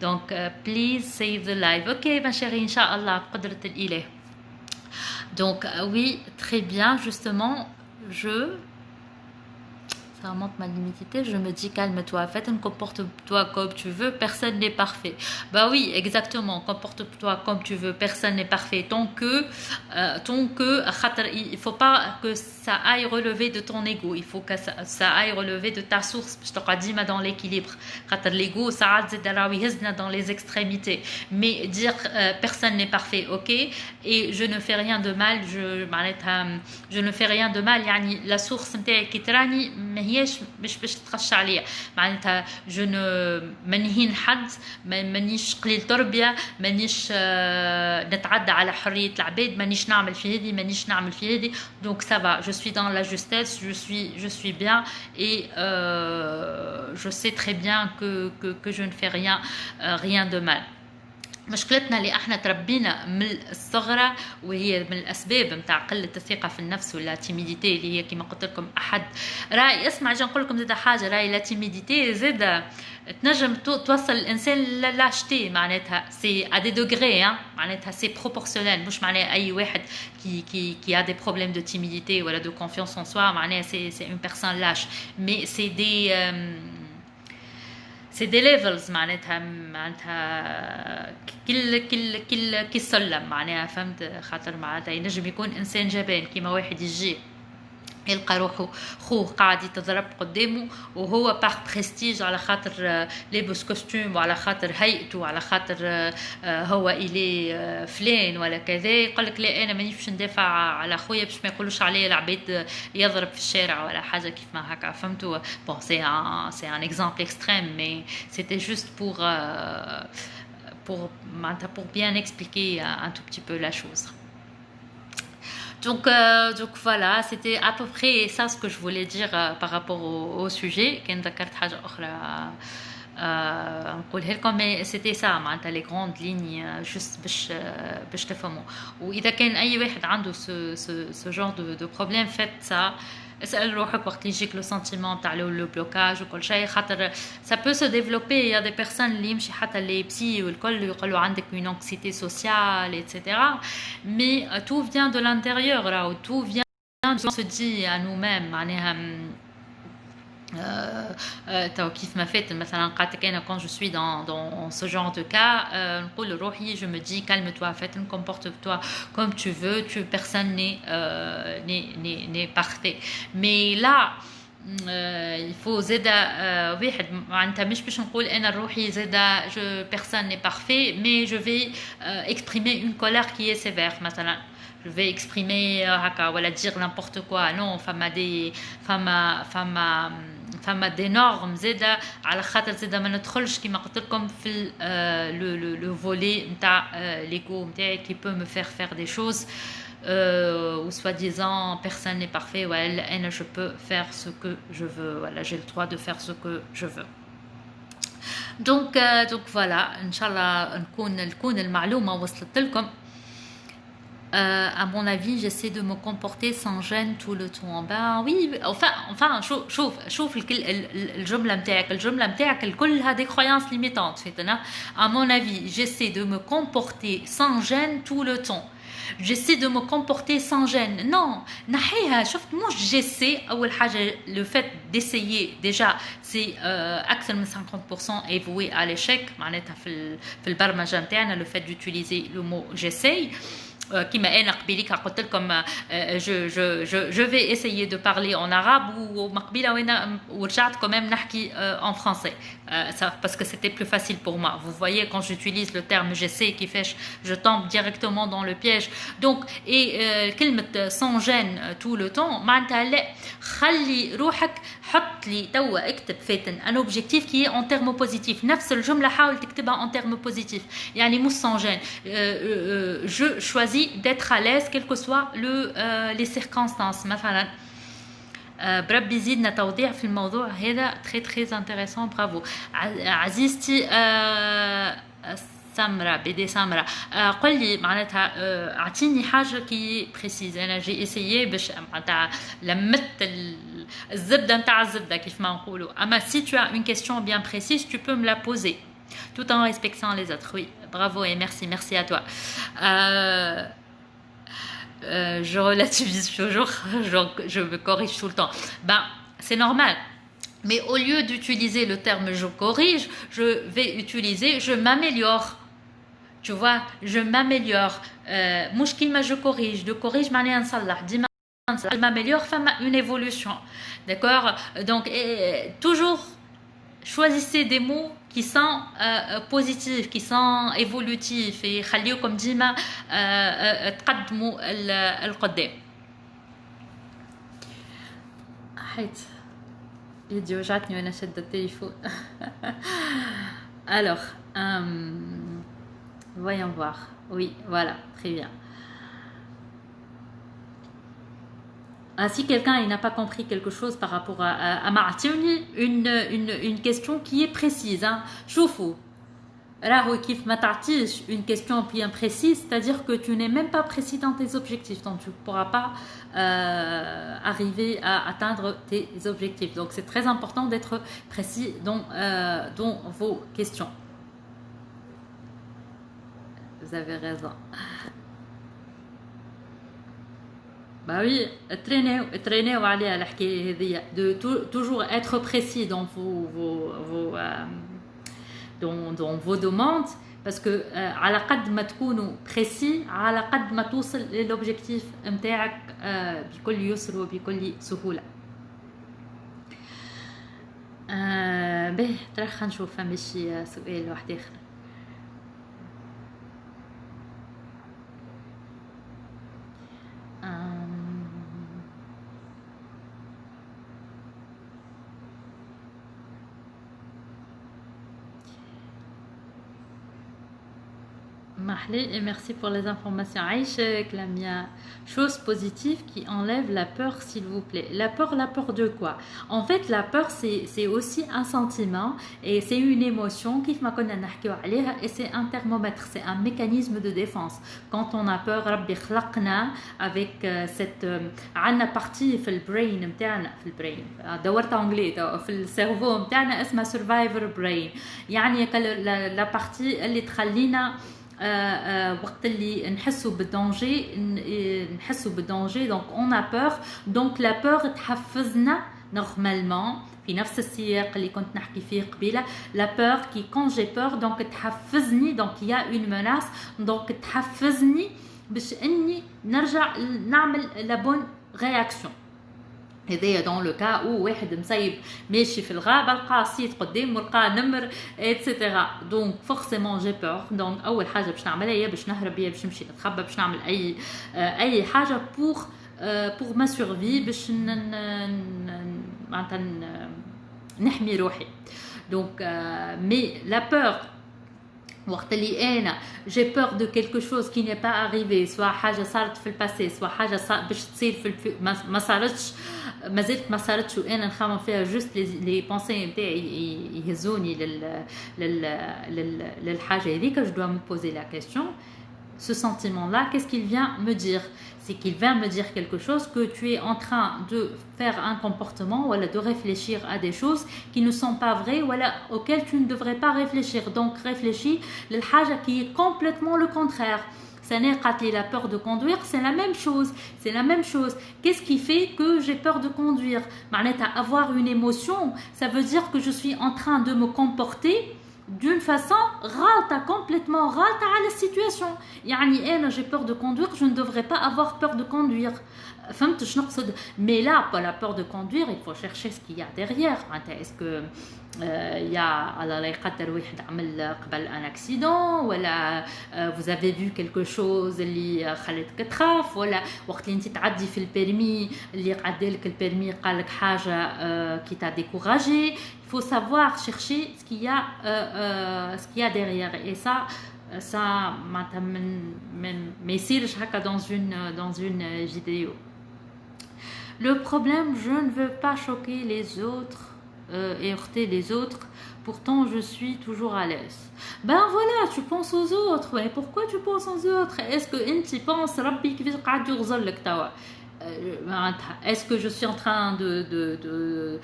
دونك بليز سيف ذا لايف. اوكي ما شيري ان شاء الله بقدرة الاله. Donc oui, très bien, justement, ça remonte ma limitité, je me dis calme-toi, comporte-toi comme tu veux, personne n'est parfait. Bah oui, exactement, comporte-toi comme tu veux, personne n'est parfait. Tant que il faut pas que ça aille relever de ton ego, il faut que ça aille relever de ta source. Je te dis dans l'équilibre. L'ego, ça a dans les extrémités. Mais dire personne n'est parfait, ok, et je ne fais rien de mal, je ne fais rien de mal, يعني la source qui تراني ماهيش مش باش تخش عليا معناتها جو منهين حد مانيش قليل تربيه مانيش نتعدى على حريه العباد مانيش نعمل في هذه مانيش نعمل في هذه. Donc ça va, je suis dans la justesse, je suis bien et je sais très bien que je ne fais rien de mal. مشكلتنا اللي احنا تربينا من الصغرى وهي من الاسباب نتاع قله الثقه في النفس ولا تيميديتي اللي هي كما قلت لكم احد راي اسمع جا نقول لكم زاد حاجه راي لا تيميديتي زاد تنجم توصل الانسان للاشتي معناتها سي ا دي دوغري معناتها سي بروبورسيونيل مش معناها اي واحد qui a des problèmes de timidité ou de confiance en soi معناها c'est une personne lâche mais c'est des سي دي ليفلز معناتها كل سلم معناها فهمت. خاطر معناتها ينجم يكون انسان جبان كيما واحد يجي يلقى روحه خوه قاعد يتضرب قدامه وهو باغ بريستيج على خاطر لابس كوستيم وعلى خاطر هيئته وعلى خاطر هو الي فلان ولا كذا يقول لك لا انا مانيش باش ندافع على خويا باش ما يقولوش عليا العباد يضرب في الشارع ولا حاجه كيف ما هكا فهمتوا. بون سي ان اكزامبل اكستريم مي سيتي جوست pour bien expliquer un tout petit peu la chose. Donc voilà, c'était à peu près ça ce que je voulais dire par rapport au sujet. كان ذكرت حاجة أخرى نقولها لكم mais c'était ça معناتها les grandes lignes juste باش تفهموا. وإذا كان أي واحد عنده ce genre de problème faites ça. اسأل روحك وقت يجيك لو سنتيمون تاع لو بلوكاج وكل شيء خاطر ça peut se développer. Il y a des personnes اللي يمشي حتى لي بسي والكل يقولوا عندك une anxiété sociale etc. mais tout vient de l'intérieur راهو tout vient de ce qu'on se dit à nous-mêmes معناها كيف ما فات مثلا قالت انا quand je suis dans ce genre de cas نقول لروحي je me dis calme-toi fais comporte-toi comme tu veux personne n'est parfait mais là il faut زادا واحد معناتها مش باش نقول انا روحي زادا personne n'est parfait mais je vais exprimer une colère qui est sévère مثلا je vais exprimer هكا ولا dire n'importe quoi. Non, فما des normes زاده على خاطر زاده ما ندخلش كيما قلت لكم في le volet نتاع l'ego نتاعي qui peut me faire des choses ou soi-disant personne n'est parfait et je peux faire ce que je veux, voilà, j'ai le droit de faire ce que je veux. Donc voilà, Inch'Allah نكون المعلومة وصلت لكم. À mon avis, j'essaie de me comporter sans gêne tout le temps. Ben oui, enfin, شوف الجملة متاعك الكلها des croyances limitantes. À mon avis, j'essaie de me comporter sans gêne tout le temps. J'essaie de me comporter sans gêne. Non, نحيها. شفت مش j'essaie. أول حاجة le fait d'essayer déjà c'est أكثر من 50% est voué à l'échec. معناتها في البرمجة متاعنا le fait d'utiliser le mot j'essaie. كما انا قبيليك قلت لكم je vais essayer de parler en arabe ومقبيله ورجعت quand même نحكي en français parce que c'était plus facile pour moi. Vous voyez quand j'utilise le terme j'essaie كيفاش je tombe directement dans le piège. Donc كلمه sans gêne tout le temps معناتها لا خلي روحك حط لي توا اكتب فاتن un objectif qui est en termes positifs. نفس الجمله حاول تكتبها en termes positifs يعني مش sans gêne. Je choisis d'être à l'aise quelles que soient les circonstances. مثلا بربي يزيدنا توضيح في الموضوع هذا très très intéressant. bravo عزيزتي سمرة بدي سمرة. قل لي معناتها اعطيني حاجه كي بريسيز. انا جي اسيي باش معناتها لمت الزبده نتاع الزبده كيف ما نقولوا. اما si tu as une question bien précise tu peux me la poser tout en respectant les autres. Oui, bravo et merci à toi. Je relativise toujours, je me corrige tout le temps. Ben, c'est normal. Mais au lieu d'utiliser le terme je corrige, je vais utiliser je m'améliore. Tu vois, je m'améliore. مش كلمة je corrige, de corrige معناها نصلح. ديما je m'améliore, فما une évolution. D'accord? Donc, toujours choisissez des mots qui sont positifs, qui sont évolutifs et خليوكم ديما تقدموا القدام. حيت يدي وجعتني وانا شادة التليفون. Alors, voyons voir. Oui, voilà, très bien. Si quelqu'un n'a pas compris quelque chose par rapport à Martini, une question qui est précise. Choufou. Raho kif matartish, une question bien précise, c'est-à-dire que tu n'es même pas précis dans tes objectifs, donc tu ne pourras pas arriver à atteindre tes objectifs. Donc c'est très important d'être précis dans vos questions. Vous avez raison. Bah oui, traîner عليها الحكاية هذيا de toujours être précis dans dans vos demandes parce que على قد ما تكونوا précis على قد ما توصل للobjectif نتاعك بكل يسر وبكل سهولة. به ترى خلينا نشوف فما شي سؤال واحد آخر. Mahlé, et merci pour les informations. Aïcha, Lamia, chose positive qui enlève la peur, s'il vous plaît. La peur de quoi? En fait, la peur, c'est aussi un sentiment et c'est une émotion qui et c'est un thermomètre, c'est un mécanisme de défense. Quand on a peur, Rabbi khlaqna avec cette عندنا partie في البرين متاعنا في البرين دورت anglais في السيرفو متاعنا اسمها survivor brain يعني la partie اللي تخلينا وقت اللي نحسوا بالدانجي donc on a peur donc la peur تحفزنا normalement في نفس السياق اللي كنت نحكي فيه قبيله la peur qui quand j'ai peur donc تحفزني donc il y a une menace donc تحفزني باش اني نرجع نعمل la bonne réaction. هذايا dans le cas où واحد مصيب ماشي في الغابة لقى صيد قدام ولقى نمر اتسيتيرا دونك فورسيمون جي بور دونك أول حاجة باش نعملها هي باش نهرب يا باش نمشي نتخبى باش نعمل أي حاجة pour ma survie باش معناتها نحمي روحي دونك مي لا بور وقت اللي انا جي بور دو كيلكو شوز كي ني با اريفي سوا حاجه صارت في الباسي سوا حاجه باش تصير في ما صارتش مازالت ما صارتش وانا نخمم فيها جوست لي بونسي نتاعي يهزوني للحاجه هذيك جو دو مي بوزي لا كيسيون ce sentiment-là, qu'est-ce qu'il vient me dire? C'est qu'il vient me dire quelque chose que tu es en train de faire un comportement ou de réfléchir à des choses qui ne sont pas vraies ou auxquelles tu ne devrais pas réfléchir. Donc réfléchis la chose qui est complètement le contraire. La peur de conduire, c'est la même chose. C'est la même chose. Qu'est-ce qui fait que j'ai peur de conduire? Avoir une émotion, ça veut dire que je suis en train de me comporter d'une façon complètement غالطة على السيتواسيون يعني انا j'ai peur de conduire je ne devrais pas avoir peur de conduire فهمت شنو نقصد mais là pas la peur de conduire il faut chercher ce qu'il y a derrière est-ce que يا على لا يقدر واحد عمل قبل ان اكسيدون ولا vous avez vu quelque chose اللي خلتك تخاف ولا وقت اللي انت تعدي في البيرمي اللي قعدلك البيرمي قال لك حاجه كي تا ديكوراجي il faut savoir chercher ce qu'il y a derrière et ça ما يصيرش هكا dans une vidéo. Le problème, je ne veux pas choquer les autres et heurter les autres. Pourtant, je suis toujours à l'aise. Ben voilà, tu penses aux autres. Mais pourquoi tu penses aux autres? Est-ce que tu penses Rabbi كيفاش قاعد يغزل لك توا? Est-ce que je suis en train de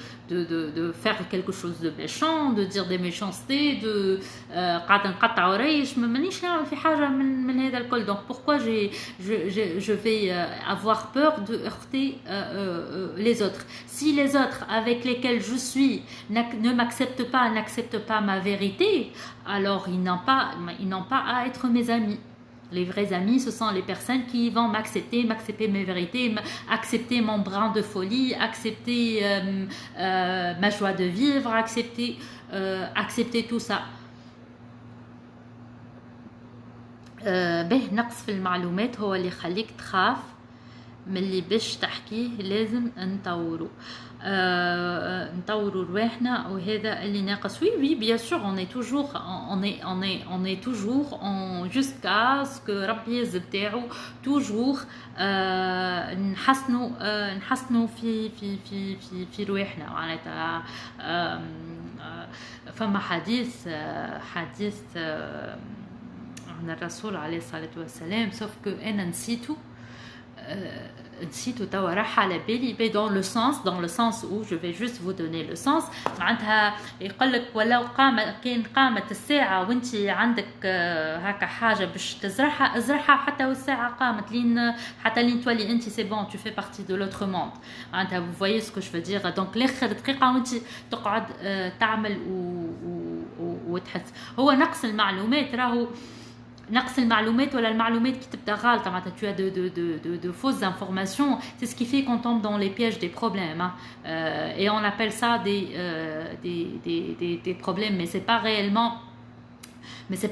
faire quelque chose de méchant, de dire des méchancetés, de قاعد نقطع وريش مانيش نعمل في حاجة من هذا الكل. Donc pourquoi je vais avoir peur de heurter les autres? Si les autres avec lesquels je suis ne m'acceptent pas, n'acceptent pas ma vérité, alors ils n'ont pas à être mes amis. Les vrais amis, ce sont les personnes qui vont m'accepter mes vérités, accepter mon brin de folie, accepter ma joie de vivre, accepter tout ça. نقص في المعلومات هو اللي يخليك تخاف من اللي باش تحكيه لازم نطوروا رواحنا وهذا اللي ناقص. Oui bien sûr on est toujours jusqu'à ce que ربي يزد تاعو toujours نحسنوا في رواحنا معناتها. فما حديث عن الرسول عليه الصلاة والسلام sauf que أنا نسيته توا راح على بالي dans le sens où je vais juste vous donner le sens. معناتها يقول لك ولو قامت الساعة وانت عندك هكا حاجة باش ازرعها حتى والساعة قامت حتى لين تولي انت c'est bon tu fais partie de l'autre monde. معناتها vous voyez ce que je veux dire. donc لاخر دقيقة وانت تقعد تعمل وتحس. هو نقص المعلومات راهو نقص المعلومات ولا المعلومات qui تبدا غالطه معناتها tu as de fausses informations. C'est ce qui fait qu'on tombe dans les pièges des problèmes et on appelle ça des problèmes mais c'est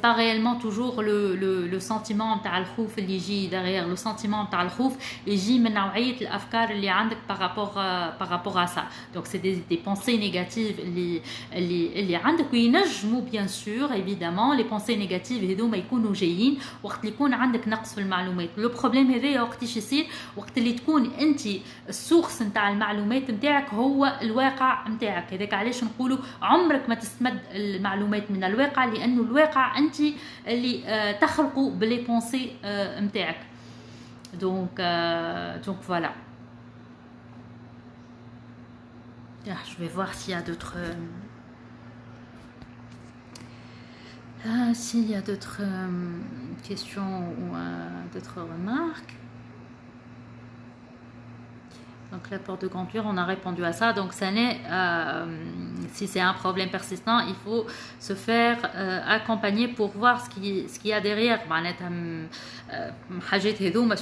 pas réellement toujours le sentiment تاع الخوف اللي يجي derrière. le sentiment تاع الخوف يجي من نوعيه الافكار اللي عندك par rapport à ça. donc c'est des pensées négatives اللي عندك وينجموا bien sûr évidemment les pensées négatives هذوما يكونوا جايين وقت اللي يكون عندك نقص في المعلومات. لو بروبليم هذايا وقتاش يصير وقت اللي تكون انت السورس نتاع المعلومات نتاعك هو الواقع نتاعك. هذاك علاش نقولوا عمرك ما تستمد المعلومات من الواقع لانه الواقع انت اللي تخلقوا بلي بونسي نتاعك. donc voilà. Je vais voir s'il y a d'autres questions ou d'autres remarques. Donc la peur de conduire, on a répondu à ça. Donc ça n'est, si c'est un problème persistant, il faut se faire accompagner pour voir ce qu'il y a derrière.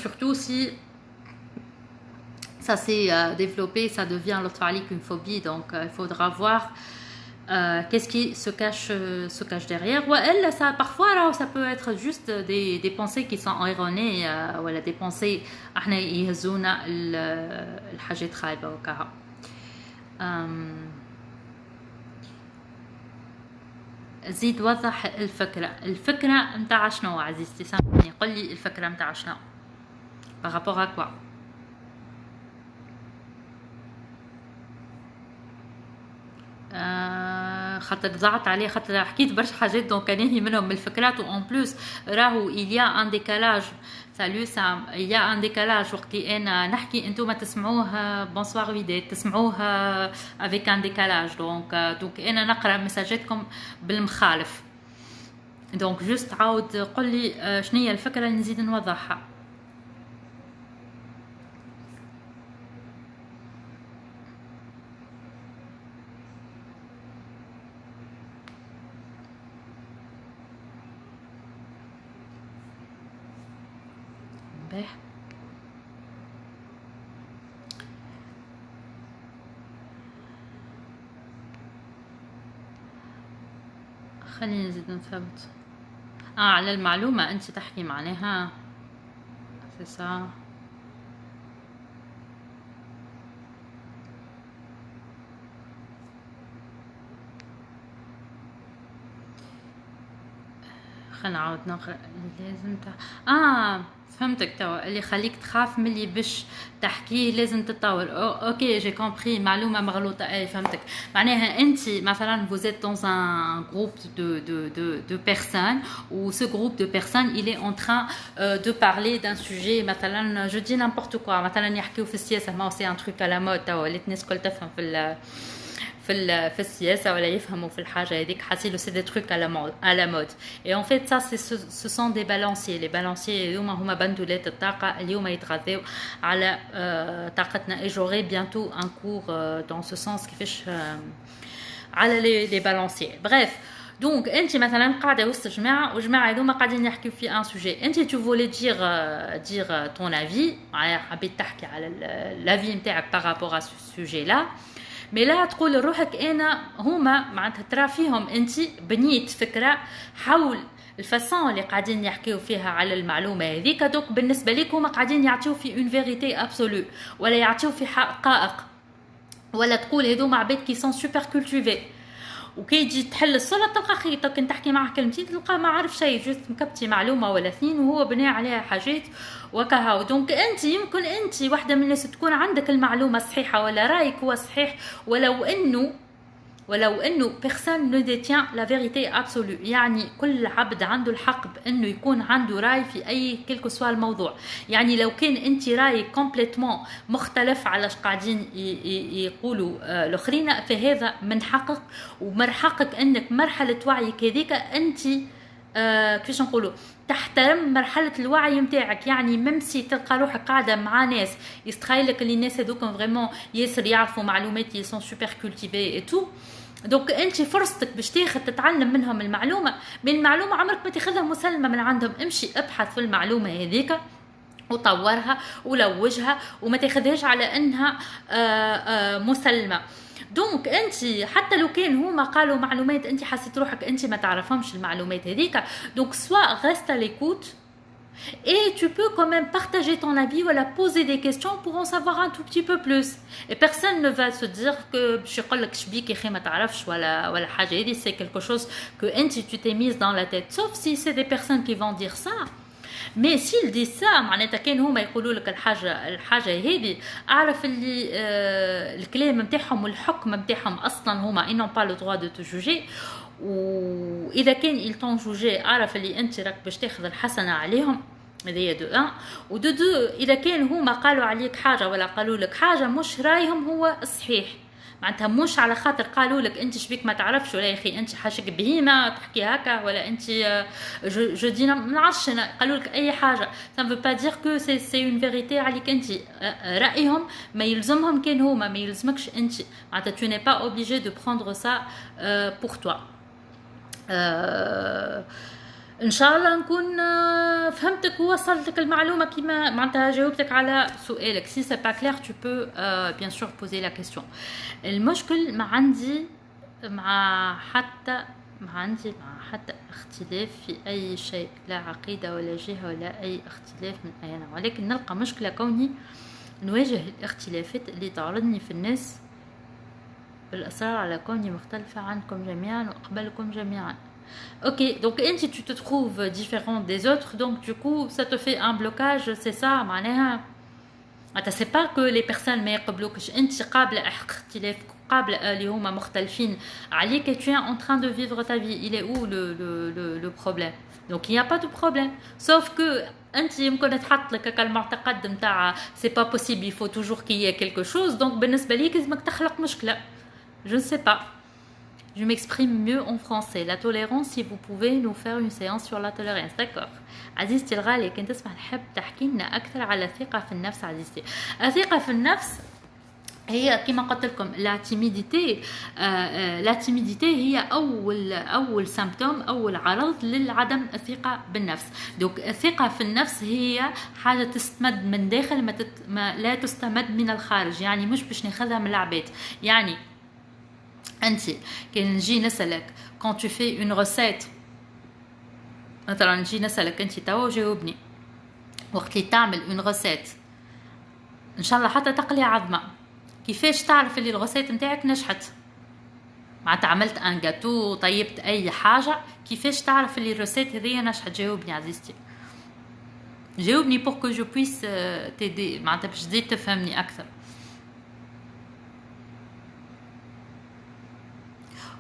Surtout si ça s'est développé, ça devient l'autre une phobie, donc il faudra voir qu'est-ce qui se cache derrière. Ouais, elle, ça, parfois, là, ça peut être juste des pensées qui sont erronées, voilà, des pensées احنا يهزونا الحاجات خايبة وكها. زيد وضح الفكرة متاع شنو عزيزتي؟ سامحني، قل لي الفكرة متاع شنو؟ par rapport à quoi؟ خاطر ضاعت عليه، خاطر حكيت برشا حاجات دونك ناهي منهم من الفكرات. وان بلوس راهو إليا ان ديكالاج. سالو سام، إليا ان ديكالاج وقت اللي انا نحكي انتوما تسمعوه بونسوار وداد تسمعوه افيك ان ديكالاج. دونك انا نقرا مساجاتكم بالمخالف. دونك جوست عاود قل لي شنو هي الفكره اللي نزيد نوضحها. خلينا نزيد نثبت على المعلومة انت تحكي معناها سا. خلينا نعاود نقرا اللي لازم فهمتك توا. اللي خليك تخاف من اللي باش تحكيه لازم تتطور. اوكي جي كومبري، معلومه مغلوطه. اي فهمتك. معناها انت مثلا vous êtes dans un groupe de personnes où ce groupe de personnes il est en train de parler d'un sujet. مثلا je dis n'importe quoi، مثلا يحكيو في السياسه، ما هو سي ان تروك على مود توا اللي الناس الكل تفهم في السياسه ولا يفهموا في الحاجه هذيك، حاسيلو سي دي تروك على مود. اي ان فيت سا سو سون دي بالانسي. لي بالانسي اليوم هما بندولات الطاقه، اليوم يتغذاو على طاقتنا. اي جوري بيانتو ان كور دون سو سونس كيفاش على لي بالانسي. بريف دونك انت مثلا قاعده وسط جماعه وجماعه هذوما قاعدين يحكيو في ان سوجي، انت تو فولي دير طون افي، حبيت تحكي على لافي نتاعك بارابور ا سو سوجي لا. مي لا تقول لروحك انا هما معناتها ترى فيهم انت بنيت فكره حول الفاسون اللي قاعدين يحكيو فيها على المعلومه هذيك. دوك بالنسبه لك هما قاعدين يعطيو في اون فيريتي ابسولو ولا يعطيو في حقائق، ولا تقول هذوما عباد كي سون سوبر كولتيفي. وكي تجي تحل الصلة تلقى خيطك كنت تحكي معه كلمتين تلقى ما عارف شيء، جوست مكبتي معلومه ولا اثنين وهو بنى عليها حاجات وكهو. دونك انت يمكن انت واحده من الناس تكون عندك المعلومه الصحيحه ولا رايك هو صحيح، ولو انه بيرسون نو ديتيان لا فيريتي ابسولو. يعني كل عبد عنده الحق بانه يكون عنده راي في اي كلكو سوا الموضوع. يعني لو كان انت رايك كومبليتمون مختلف على اش قاعدين يقولوا الاخرين، فهذا من حقك ومن حقك انك مرحله وعيك هذيك انت كيفاش نقولوا تحترم مرحله الوعي نتاعك. يعني ممسي تلقى روحك قاعده مع ناس يستخيلك اللي الناس هذوك فريمون ياسر يعرفوا معلومات يسون سوبر كولتيفي اي تو. دونك انت فرصتك باش تاخذ تتعلم منهم المعلومه، من المعلومه عمرك ما تاخذها مسلمه من عندهم. امشي ابحث في المعلومه هذيك وطورها ولوجها وما تاخذهاش على انها مسلمه. دونك انت حتى لو كان هما قالوا معلومات انت حسيت روحك انت ما تعرفهمش المعلومات هذيك، دونك سوا غيست ليكوت et tu peux quand même partager ton avis ou la poser des questions pour en savoir un tout petit peu plus. Et personne ne va se dire que باش يقول لك شبيك يا اخي ما تعرفش ولا حاجه هذه. c'est quelque chose que انت tu t'es mise dans la tête, sauf si c'est des personnes qui vont dire ça. مي سيل دي سا معناتها كان هما يقولوا لك الحاجه هذه، اعرف اللي الكلام نتاعهم والحكم نتاعهم اصلا هما ils n'ont pas le droit de te juger. واذا كان ils t'ont jugé اعرف اللي انت راك باش تاخذ الحسنه عليهم. هذه دو ان. ودو اذا كان هما قالوا عليك حاجه ولا قالوا لك حاجه مش رايهم هو الصحيح، معناتها مش على خاطر قالوا لك انت شبيك ما تعرفش ولا يا اخي انت حاشك بهيمه تحكي هكا ولا انت جو دي ما نعرفش قالوا لك اي حاجه. ça ne veut pas dire que c'est une vérité عليك انت. رايهم ما يلزمهم كان هما، ما يلزمكش انت. معناتها tu n'es pas obligé de prendre ça pour toi. ان شاء الله نكون فهمتك ووصلتك المعلومه كيما معناتها جاوبتك على سؤالك. سي سي با كلير تو بو بيان سور بوزي لا كيسيون. المشكل ما عندي مع حتى اختلاف في اي شيء، لا عقيده ولا جهه ولا اي اختلاف من اي نوع، ولكن نلقى مشكله كوني نواجه الاختلافات اللي تعرضني في الناس بالإصرار على كوني مختلفة عنكم جميعا وأقبلكم جميعا. Ok, donc tu te trouves différent des autres, donc du coup ça te fait un blocage, c'est ça معناها. c'est pas que les personnes ما يقبلوكش، انت قابلة اختلافك، قابلة اللي هما مختلفين عليك، et tu es en train de vivre ta vie. Il est où le problème? Donc il n'y a pas de problème, sauf que انت يمكن تحط لك المعتقد نتاع c'est pas possible, il faut toujours qu'il y ait quelque chose. donc بالنسبة ليك لازمك تخلق مشكلة. Je ne sais pas. Je m'exprime mieux en français. La tolérance, si vous pouvez nous faire une séance sur la tolérance. D'accord. عزيزتي الغالية، كنت تسمح نحب تحكي لنا أكثر على الثقة في النفس. عزيزتي، الثقة في النفس هي كما قلت لكم لا تيميديتي هي أول سيمبتوم، أول عرض للعدم الثقة بالنفس. دوك الثقة في النفس هي حاجة تستمد من داخل، ما لا تستمد من الخارج. يعني مش باش ناخذها من العباد. يعني انت كان نجي نسالك quand tu fais une recette، مثلا نجي نسالك انت توا جاوبني، وقت اللي تعمل une recette ان شاء الله حتى تقلي عظمه، كيفاش تعرف اللي الغسيت نتاعك نجحت؟ معناتها عملت ان جاتو، طيبت اي حاجه، كيفاش تعرف اللي الريسيت هذيا نجحت؟ جاوبني عزيزتي، جاوبني pour que je puisse t'aider، معناتها باش تزيد تفهمني اكثر.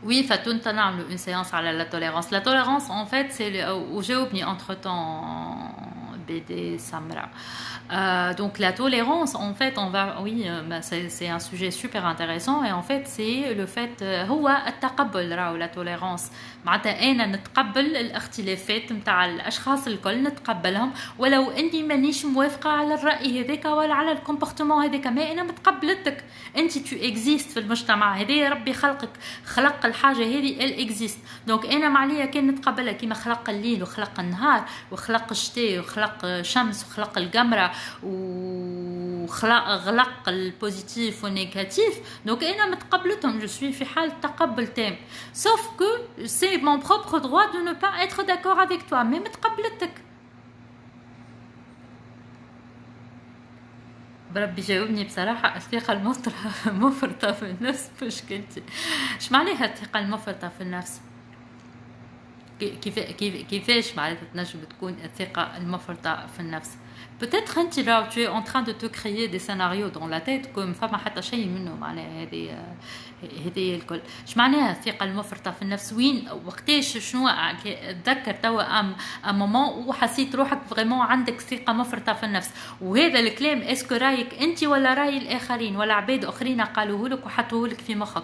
Oui, Fatoun, t'as une séance à la tolérance. La tolérance, en fait, c'est où j'ai oublié entre-temps BD Samra. Donc la tolérance, en fait, on va, oui, c'est un sujet super intéressant, et en fait, c'est le fait, هو التقبل راهو la tolérance. معناتها أنا نتقبل الاختلافات متاع الأشخاص الكل، نتقبلهم ولو أني مانيش موافقة على الرأي هذاك ولا على الكومبورتمون هذاك، ما أنا متقبلتك. أنت تو إكزيست في المجتمع هذا، ربي خلقك، خلق الحاجة هذه الإكزيست. دونك أنا معليا كان نتقبلها كيما خلق الليل وخلق النهار وخلق الشتاء وخلق الشمس وخلق القمرة وخلق البوزيتيف والنيجاتيف. دونك أنا متقبلتهم، جو سوي في حال تقبل تام. sauf que c'est mon propre droit de ne pas être d'accord avec toi، mais متقبلتك. بربي جاوبني بصراحة، الثقة المفرطة في النفس مشكلتي. اش معناها الثقة المفرطة في النفس؟ كيفاش معناتها تنجم تكون الثقة المفرطة في النفس؟ peut-être انت راهو tu es en train de te créer des scénarios dans la tête comme فما حتى شيء منه. معناها هذه الكل. اش معناها الثقة المفرطة في النفس؟ وين وقتاش شنو اتذكر توا ام مومون وحسيت روحك فريمون عندك ثقة مفرطة في النفس؟ وهذا الكلام اسكو رايك انت ولا راي الاخرين ولا عباد اخرين قالوه لك وحطوه لك في مخك؟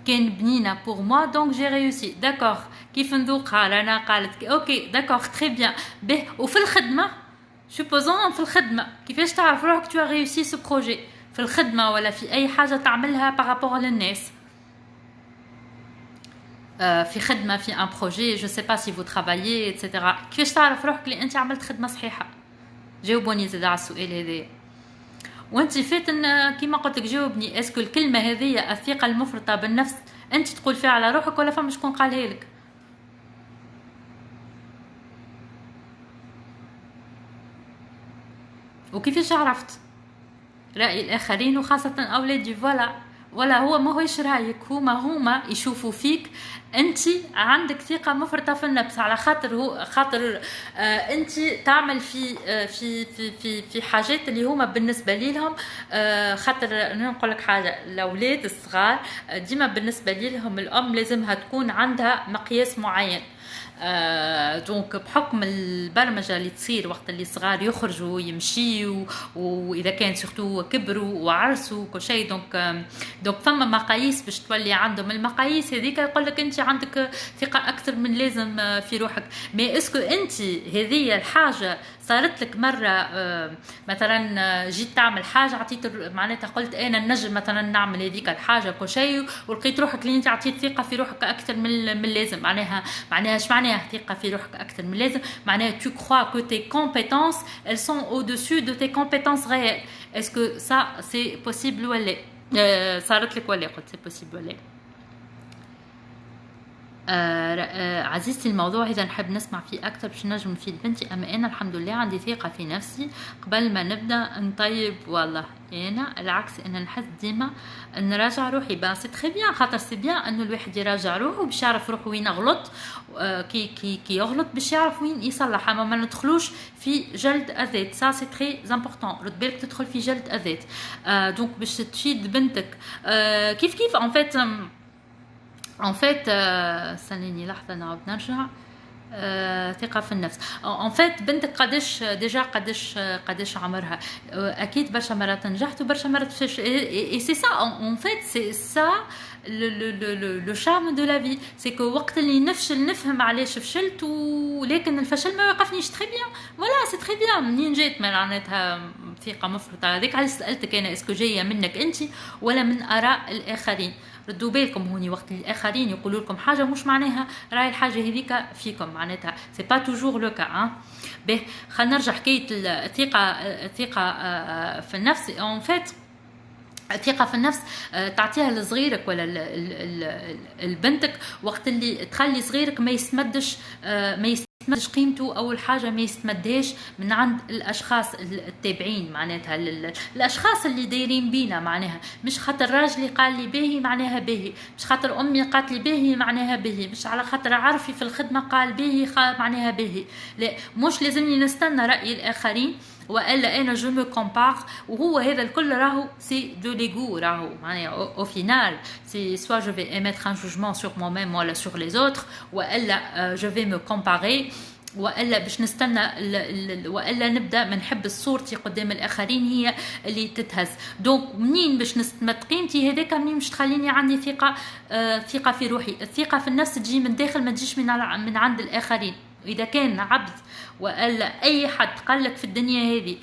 كان بنينه pour moi donc j'ai réussi. d'accord. كيف نذوقها رانا قالت اوكي d'accord très bien. به وفي الخدمة supposons في الخدمة كيفاش تعرف روحك tu as réussi ce projet؟ في الخدمة ولا في أي حاجة تعملها par rapport للناس، في خدمة، في un projet، je sais pas si vous travaillez etc. كيفاش تعرف روحك اللي أنت عملت خدمة صحيحة؟ جاوبوني زاد على السؤال هذا. وانت فاتن كيما قلت لك جاوبني، اسكو الكلمة هذه الثقة المفرطة بالنفس أنت تقول فيها على روحك ولا فما شكون قالها لك؟ وكيفاش عرفت رأي الآخرين وخاصة أولادي؟ ولا هو ما هوش رأيك، هما يشوفوا فيك أنت عندك ثقة مفرطة في النفس، على خاطر أنت تعمل في حاجات اللي هما بالنسبة لهم. خاطر نقول لك حاجة، الأولاد الصغار ديما بالنسبة لهم الأم لازمها تكون عندها مقياس معين. دونك بحكم البرمجة اللي تصير وقت اللي صغار يخرجوا يمشيوا، وإذا كان سورتو كبروا وعرسوا كل شيء، دونك دونك فما مقاييس باش تولي عندهم، المقاييس هذيك يقول لك انت عندك ثقه اكثر من لازم في روحك. مي اسكو انت هذه الحاجه صارت لك مره مثلا جيت تعمل حاجه عطيت معناتها قلت انا نجم مثلا نعمل هذيك الحاجه كل شيء، ولقيت روحك اللي انت عطيت ثقه في روحك اكثر من اللازم، معناها ايش معناها ثقه في روحك اكثر من اللازم؟ معناها tu crois que tes compétences elles sont au-dessus de tes compétences réelles. est-ce que ça c'est possible ولا صارت لك ولا قلت c'est possible ولا؟ عزيزتي الموضوع إذا نحب نسمع فيه أكثر باش نجم نفيد بنتي. أما أنا الحمد لله عندي ثقة في نفسي قبل ما نبدأ نطيب. والله أنا العكس، أنا نحس ديما نراجع روحي. بس سي تري بيان، خاطر سي بيان أنه الواحد يراجع روحه باش يعرف روحه وين غلط، كي يغلط باش يعرف وين يصلح. أما ما ندخلوش في جلد الذات، سا سي تري امبورطون. رد بالك تدخل في جلد الذات. دونك باش تفيد بنتك كيف en fait استنيني لحظة نعاود نرجع. ثقة في النفس. en fait بنتك قداش عمرها؟ أكيد برشا مرات نجحت وبرشا مرات فشلت. et c'est ça en fait c'est ça le charme de la vie. c'est que وقت اللي نفشل نفهم علاش فشلت، ولكن الفشل ما يوقفنيش. تري بيان فوالا سي تري بيان. منين جات معناتها ثقة مفرطة؟ هذيك علاش سألتك أنا اسكو جاية منك أنت ولا من آراء الآخرين. ردوا بالكم هوني وقت الآخرين يقولوا لكم حاجة مش معناها راي الحاجة هذيك فيكم، معناتها سي با توجور لو كا. به خلينا نرجع حكاية الثقة في النفس. en fait الثقة في النفس تعطيها لصغيرك ولا لبنتك وقت اللي تخلي صغيرك ما يستمدش قيمته. أول حاجة ما يستمدهاش من عند الأشخاص التابعين، معناتها الأشخاص اللي دايرين بينا. معناها مش خاطر راجلي قال لي باهي معناها باهي، مش خاطر أمي قالت لي باهي معناها باهي، مش على خاطر عارفي في الخدمة قال باهي معناها باهي. لا، مش لازمني نستنى رأي الآخرين والا انا جو مو كومبار. وهو هذا الكل راهو سي دو ليغو، راهو معناها او فينال سي سوا جو في ايميتر ان جوجمون سور مو ميم ولا سور لي زوتر، والا جو في مو كومباري، والا باش نستنى والا نبدا ما نحب صورتي قدام الاخرين هي اللي تتهز. دونك منين باش نستمد قيمتي؟ هذاك منين باش تخليني عندي ثقه في روحي. الثقه في النفس تجي من داخل، ما تجيش من عند الاخرين. إذا كان عبد وقال أي حد قالك في الدنيا هذه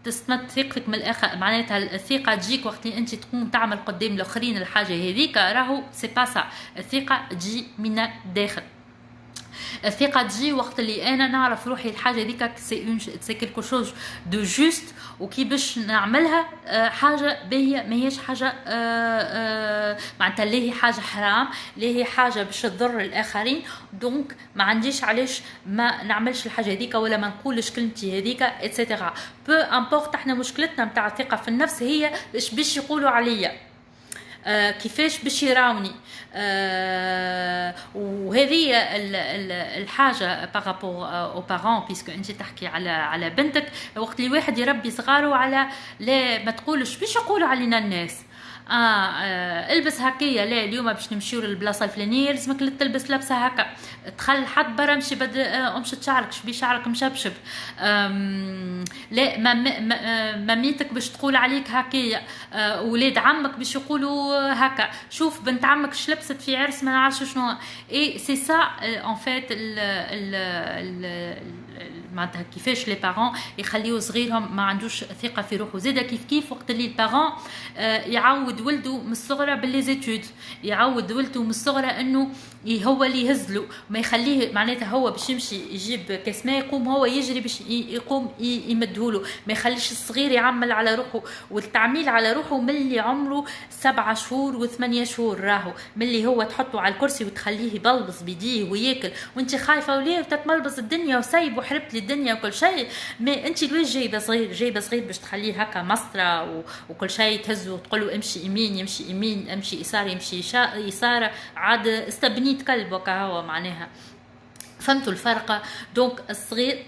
تستمد ثقتك من الآخر، معناتها الثقة تجيك وقت اللي أنت تكون تعمل قدام الآخرين الحاجة هذيك، راهو سي با سا. الثقة تجي من الداخل. الثقة تجي وقت اللي أنا نعرف روحي الحاجة هذيك سي كيلكو شوز دو جوست، وكي باش نعملها حاجة باهية، ماهيش حاجة معناتها لا هي حاجة حرام لا هي حاجة باش تضر الآخرين. دونك ما عنديش علاش ما نعملش الحاجة هذيك ولا ما نقولش كلمتي هذيك اتسيتيرا. بو امبورت. احنا مشكلتنا متاع الثقة في النفس هي باش يقولوا عليا، كيفاش باش يراوني. وهذه الحاجه بارابور او بارون، بيسكو انت تحكي على بنتك. وقت اللي واحد يربي صغاره على لا ما تقولش باش يقولوا علينا الناس البس هكايا، لا اليوم باش نمشيو للبلاصه الفلانيه لازمك تلبس لبسه هكا، تخل حد برا مشي امشط شعرك شبي شعرك مشبشب، لا ماميتك باش تقول عليك هكايا، ولاد عمك باش يقولوا هكا، شوف بنت عمك اش لبست في عرس ما نعرفش شنو. اي سي سا ان فيت معناتها كيفاش لي بارون يخليو صغيرهم ما عندوش ثقه في روحه. زاده كيف وقت اللي البارون يعود ولده من الصغرى بالليزيتود، يعود ولده من الصغرى انه هو اللي يهزله، ما يخليه معناتها هو باش يمشي يجيب كاس ماء يقوم هو يجري باش يقوم يمدهوله، ما يخليش الصغير يعمل على روحه. والتعميل على روحه ملي عمره 7 شهور و8 شهور، راهو ملي هو تحطه على الكرسي وتخليه يبلبص بيديه وياكل وانت خايفه وليه تتملبص الدنيا وسايب وحربت لي الدنيا وكل شيء. ما انت ليش جايبه صغير باش تخليه هكا مسطره وكل شيء تهزه وتقول له امشي يمين يمشي يمين، امشي يسار يمشي يسار، عاد استبنيت كلب وكا هو معناها. فهمتوا الفرق؟ دونك الصغير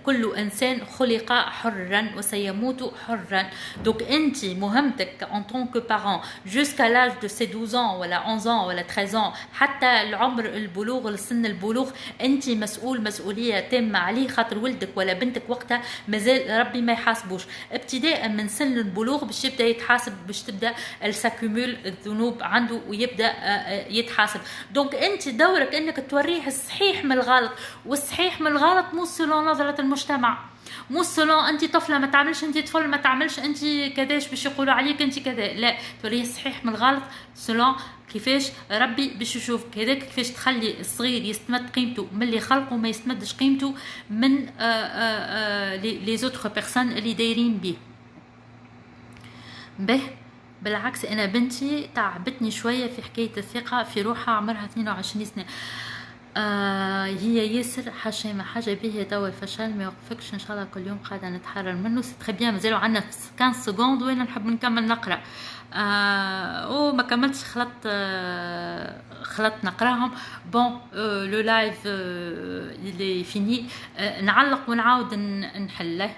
كل انسان خلق حرا وسيموت حرا. دونك انت مهمتك ان طونك بارون جوسكا لاج دو سي 12 ولا 11 ولا 13 حتى العمر البلوغ لسن البلوغ، انت مسؤوليه تامه عليه، خاطر ولدك ولا بنتك وقتها مازال ربي ما يحاسبوش. ابتداء من سن البلوغ باش يبدا يتحاسب، باش تبدا الساكومول الذنوب عنده ويبدا يتحاسب. دونك انت دورك انك توريه الصحيح من الغلط، والصحيح من الغلط مو سلون نظرة المجتمع، مو سلون انت طفله ما تعملش، انت طفل ما تعملش، انت كذاش باش يقولوا عليك انت كذا، لا توريه الصحيح من الغلط سلون كيفاش ربي باش يشوف كذاك، كيفاش تخلي الصغير يستمد قيمته من اللي خلقه، ما يستمدش قيمته من لي زوتر بيرسون اللي دايرين بيه. به بالعكس انا بنتي تعبتني شويه في حكايه الثقه في روحها، عمرها 22 سنه. هي ياسر حشيمة حاجة به توا الفشل ما يوقفكش، ان شاء الله كل يوم قاعدة نتحرر منه. سي تري بيان، مازالوا عندنا 15 سكوند وين نحب نكمل نقرا. ما كملتش، خلطت نقراهم. بون لو لايف اللي فيني، نعلق ونعاود نحله.